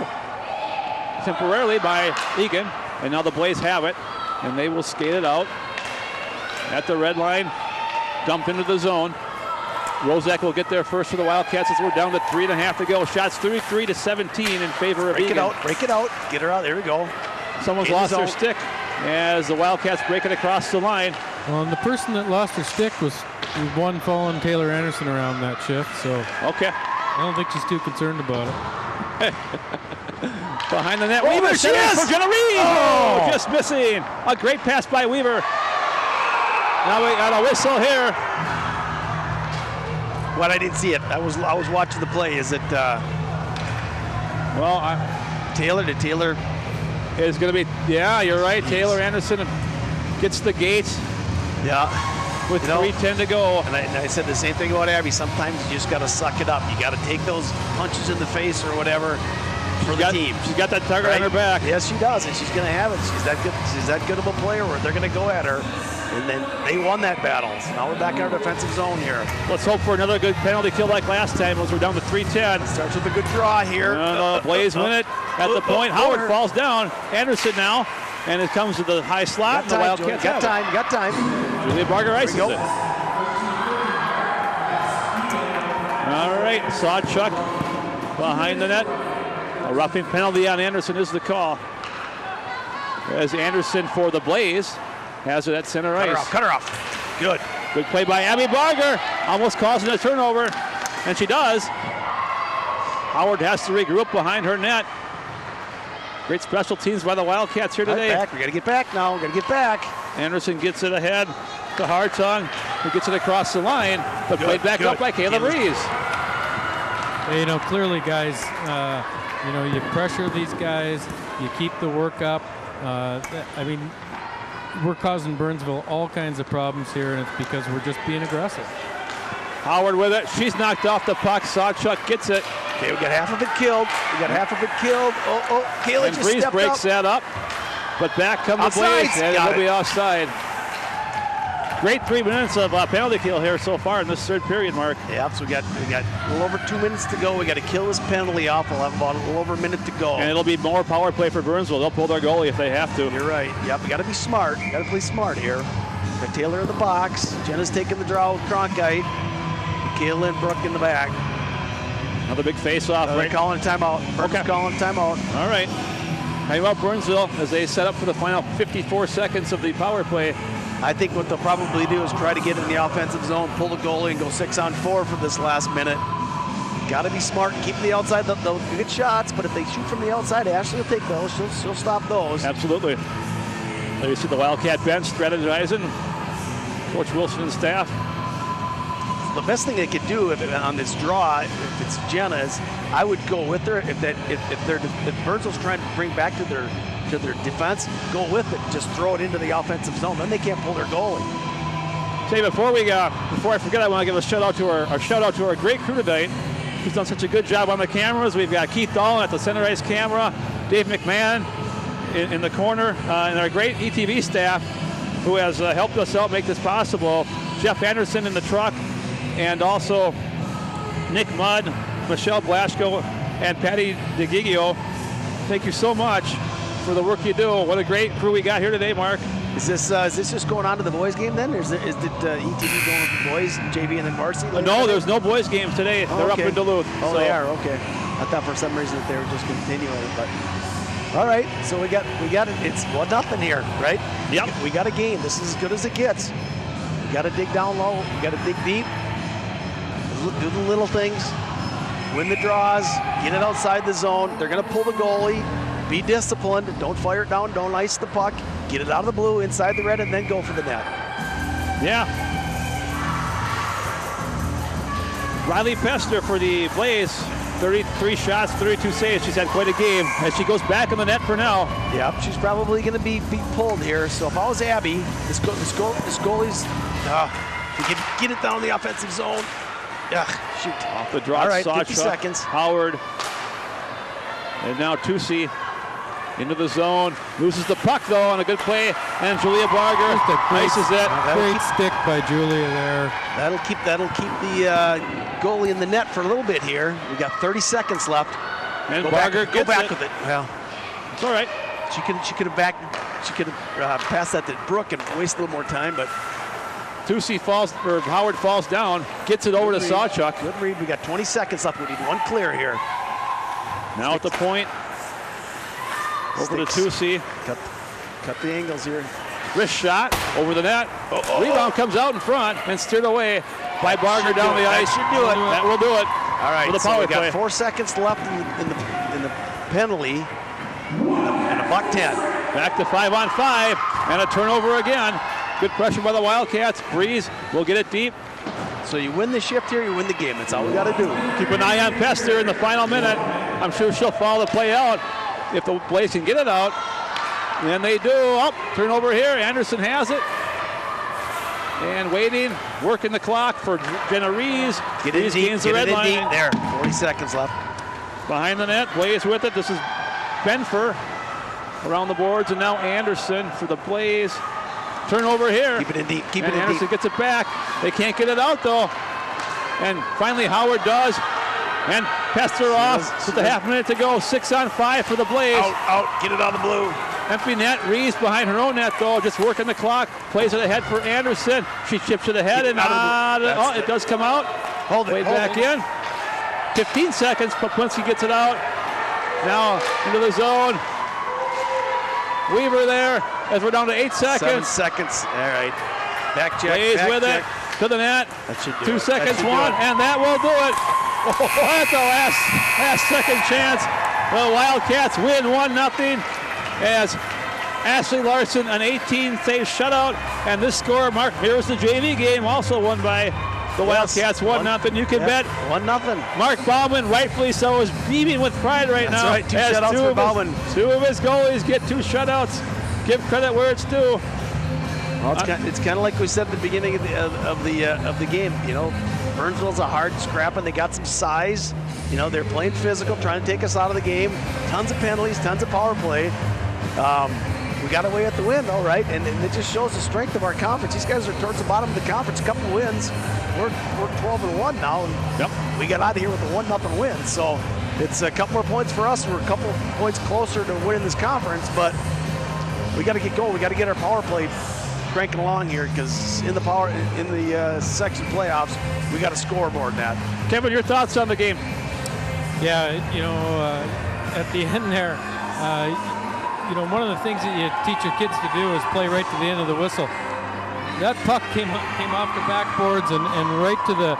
Speaker 3: temporarily by Eagan, and now the Blaze have it, and they will skate it out at the red line, dump into the zone. Rozak will get there first for the Wildcats as we're down to 3.5 to go. Shots 33-17 in favor of Eagan.
Speaker 4: Break it out, get her out, there we go.
Speaker 3: Someone's lost their stick as the Wildcats break it across the line.
Speaker 5: Well, and the person that lost her stick was one following Taylor Anderson around that shift, so
Speaker 3: okay.
Speaker 5: I don't think she's too concerned about it.
Speaker 3: Behind the net,
Speaker 4: Weaver,
Speaker 3: Weaver
Speaker 4: she is!
Speaker 3: for Jenna Reed. Oh, just missing. A great pass by Weaver. Now we got a whistle here.
Speaker 4: What, I didn't see it. I was watching the play. Is it? Taylor to Taylor.
Speaker 3: Is going to be. Yeah, you're right. Taylor Anderson gets the gate.
Speaker 4: Yeah.
Speaker 3: With 3:10 to go.
Speaker 4: And I said the same thing about Abby. Sometimes you just got to suck it up. You got to take those punches in the face or whatever for the team.
Speaker 3: She's got that target on her back.
Speaker 4: Yes, she does, and she's going to have it. She's that good. She's that good of a player where they're going to go at her. And then they won that battle. So now we're back in our defensive zone here.
Speaker 3: Let's hope for another good penalty kill like last time as we're down to 3:10.
Speaker 4: Starts with a good draw here.
Speaker 3: Blaze win it at the point. Howard falls down. Anderson now. And it comes to the high slot. And the Wildcats
Speaker 4: got time.
Speaker 3: Julia Barger ices it. All right, Sawchuk behind the net. A roughing penalty on Anderson is the call. As Anderson for the Blaze has it at center ice.
Speaker 4: Cut her off. Good
Speaker 3: play by Abby Barger. Almost causing a turnover. And she does. Howard has to regroup behind her net. Great special teams by the Wildcats here today.
Speaker 4: We got to get back now. We got to get back.
Speaker 3: Anderson gets it ahead to Hartong, who gets it across the line, but played back up by Kayla Breeze.
Speaker 5: Clearly, guys, you pressure these guys, you keep the work up. We're causing Burnsville all kinds of problems here, and it's because we're just being aggressive.
Speaker 3: Howard with it. She's knocked off the puck. Sawchuk gets it.
Speaker 4: Okay, we got half of it killed. Kayla just
Speaker 3: Breeze
Speaker 4: stepped
Speaker 3: breaks that up. But back come the Blaze, and it'll be offside. Great 3 minutes of penalty kill here so far in this third period, Mark.
Speaker 4: Yep, so we got a little over 2 minutes to go. We got to kill this penalty off. We'll have about a little over a minute to go.
Speaker 3: And it'll be more power play for Burnsville. They'll pull their goalie if they have to.
Speaker 4: You're right. Yep, we got to be smart. Got to play smart here. Got Taylor in the box. Jenna's taking the draw with Cronkite. Kayla and Brooke in the back.
Speaker 3: Another big face-off.
Speaker 4: They're calling a timeout. Burnsville calling a timeout.
Speaker 3: All right. Timeout Burnsville as they set up for the final 54 seconds of the power play.
Speaker 4: I think what they'll probably do is try to get in the offensive zone, pull the goalie, and go 6-on-4 for this last minute. Got to be smart, keep the outside. They'll get shots, but if they shoot from the outside, Ashley will take those. She'll stop those.
Speaker 3: Absolutely. There you see the Wildcat bench strategizing. Coach Wilson and staff.
Speaker 4: The best thing they could do on this draw, if it's Jenna's, I would go with her. If Burnsville's trying to bring back to their to their defense, go with it, just throw it into the offensive zone. Then they can't pull their goalie.
Speaker 3: Say before I forget, I want to give a shout out to our great crew tonight, who's done such a good job on the cameras. We've got Keith Dahl at the center ice camera, Dave McMahon in the corner, and our great ETV staff who has helped us out make this possible. Jeff Anderson in the truck, and also Nick Mudd, Michelle Blaschko, and Patty DeGigio. Thank you so much for the work you do. What a great crew we got here today, Mark.
Speaker 4: Is this just going on to the boys game then? Or is it ETV going with the boys, JV, and then varsity?
Speaker 3: No, there's no boys games today. They're up in Duluth.
Speaker 4: Oh, so. They are, okay. I thought for some reason that they were just continuing, but all right. So we got it. It's 1-0 here, right?
Speaker 3: Yep.
Speaker 4: We got a game. This is as good as it gets. We got to dig down low. We got to dig deep. Do the little things. Win the draws. Get it outside the zone. They're going to pull the goalie. Be disciplined. Don't fire it down. Don't ice the puck. Get it out of the blue, inside the red, and then go for the net.
Speaker 3: Yeah. Riley Pester for the Blaze. 33 shots, 32 saves. She's had quite a game as she goes back in the net for now.
Speaker 4: Yep, she's probably going to be pulled here. So if I was Abby, this goalie's, we can get it down the offensive zone. Shoot.
Speaker 3: Off the draw.
Speaker 4: All right,
Speaker 3: Sawchuk,
Speaker 4: 50 seconds.
Speaker 3: Howard. And now Tusi into the zone. Loses the puck, though, on a good play. And Julia Barger ices it.
Speaker 5: Great stick by Julia there.
Speaker 4: That'll keep the goalie in the net for a little bit here. We got 30 seconds left.
Speaker 3: And Barger
Speaker 4: go back
Speaker 3: it.
Speaker 4: with it. Well,
Speaker 3: it's all right.
Speaker 4: She could have passed that to Brooke and waste a little more time, but
Speaker 3: Howard falls down, gets it over to Sawchuk.
Speaker 4: Good read. We got 20 seconds left. We need one clear here.
Speaker 3: Now at the point. Over to Tusi.
Speaker 4: Cut the angles here.
Speaker 3: Wrist shot over the net. Rebound comes out in front and steered away by Barger down the ice. That will do it.
Speaker 4: All right,
Speaker 3: so we got
Speaker 4: 4 seconds left in the penalty and a buck 10.
Speaker 3: Back to 5-on-5 and a turnover again. Good pressure by the Wildcats. Breeze will get it deep.
Speaker 4: So you win the shift here, you win the game. That's all we got to do.
Speaker 3: Keep an eye on Pester in the final minute. I'm sure she'll follow the play out if the Blaze can get it out. And they do. Turnover here. Anderson has it. And waiting, working the clock for Jenna Rees.
Speaker 4: Get in deep,
Speaker 3: the red line.
Speaker 4: Deep. There, 40 seconds left.
Speaker 3: Behind the net, Blaze with it. This is Benfer around the boards, and now Anderson for the Blaze. Turnover here.
Speaker 4: Keep it in deep.
Speaker 3: Anderson gets it back. They can't get it out though. And finally Howard does. And Pester off with a half minute to go. 6-on-5 for the Blaze.
Speaker 4: Out. Get it on the blue.
Speaker 3: Empty net. Rees behind her own net though. Just working the clock. Plays it ahead for Anderson. She chips it ahead and it does come out.
Speaker 4: Hold it.
Speaker 3: Back in. 15 seconds. Poplinski gets it out. Now into the zone. Weaver there as we're down to 8 seconds.
Speaker 4: 7 seconds. All right. Back check.
Speaker 3: Plays with it to the net.
Speaker 4: That should do
Speaker 3: 2
Speaker 4: it.
Speaker 3: seconds, and that will do it. That's the last second chance. The Wildcats win 1-0 as Ashley Larson, an 18-save shutout. And this score, Mark, mirrors the JV game, also won by the Wildcats 1-0. You can bet
Speaker 4: 1-0.
Speaker 3: Mark Bauman, rightfully so, is beaming with pride right now.
Speaker 4: That's right, 2 shutouts for Bauman.
Speaker 3: 2 of his goalies get 2 shutouts. Give credit where it's due.
Speaker 4: Well, it's kind of like we said at the beginning of the game. You know, Burnsville's a hard scrapping. They got some size. You know, they're playing physical, trying to take us out of the game. Tons of penalties, tons of power play. We got away at the win, though, right? And it just shows the strength of our conference. These guys are towards the bottom of the conference. A couple wins. We're 12-1 now, and we got out of here with a 1-0 win. So it's a couple more points for us. We're a couple points closer to winning this conference, but we got to get going. We got to get our power play cranking along here, because in the section playoffs, we got a scoreboard now.
Speaker 3: Kevin, your thoughts on the game?
Speaker 5: Yeah, at the end there, one of the things that you teach your kids to do is play right to the end of the whistle. That puck came off the backboards and right to the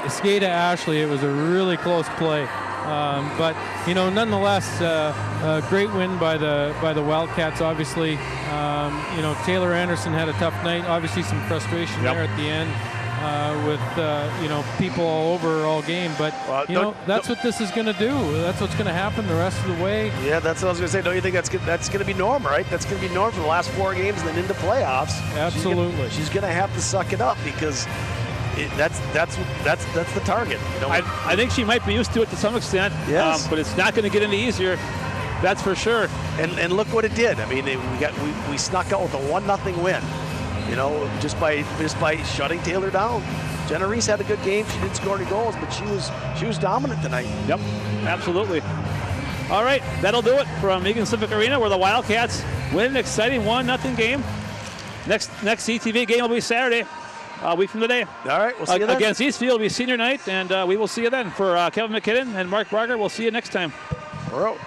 Speaker 5: skate of Ashley. It was a really close play. But nonetheless, a great win by the Wildcats. Obviously, Taylor Anderson had a tough night. Obviously, some frustration there at the end. with people all over all game. But that's what this is going to do. That's what's going to happen the rest of the way.
Speaker 4: Yeah, that's what I was going to say. Don't you think that's going to be norm, right? That's going to be norm for the last 4 games and then into playoffs.
Speaker 5: Absolutely.
Speaker 4: She's going to have to suck it up because that's the target.
Speaker 3: I think she might be used to it to some extent.
Speaker 4: Yes.
Speaker 3: But it's not going to get any easier. That's for sure.
Speaker 4: And look what it did. I mean, we snuck out with a 1-0 win. Just by shutting Taylor down. Jenna Reese had a good game. She didn't score any goals, but she was dominant tonight.
Speaker 3: Yep, absolutely. All right, that'll do it from Eagan Civic Arena, where the Wildcats win an exciting 1-0 game. Next ETV game will be Saturday, a week from today.
Speaker 4: All right, we'll see you then.
Speaker 3: Against Eastfield will be senior night, and we will see you then. For Kevin McKinnon and Mark Barger, we'll see you next time.
Speaker 4: We're out.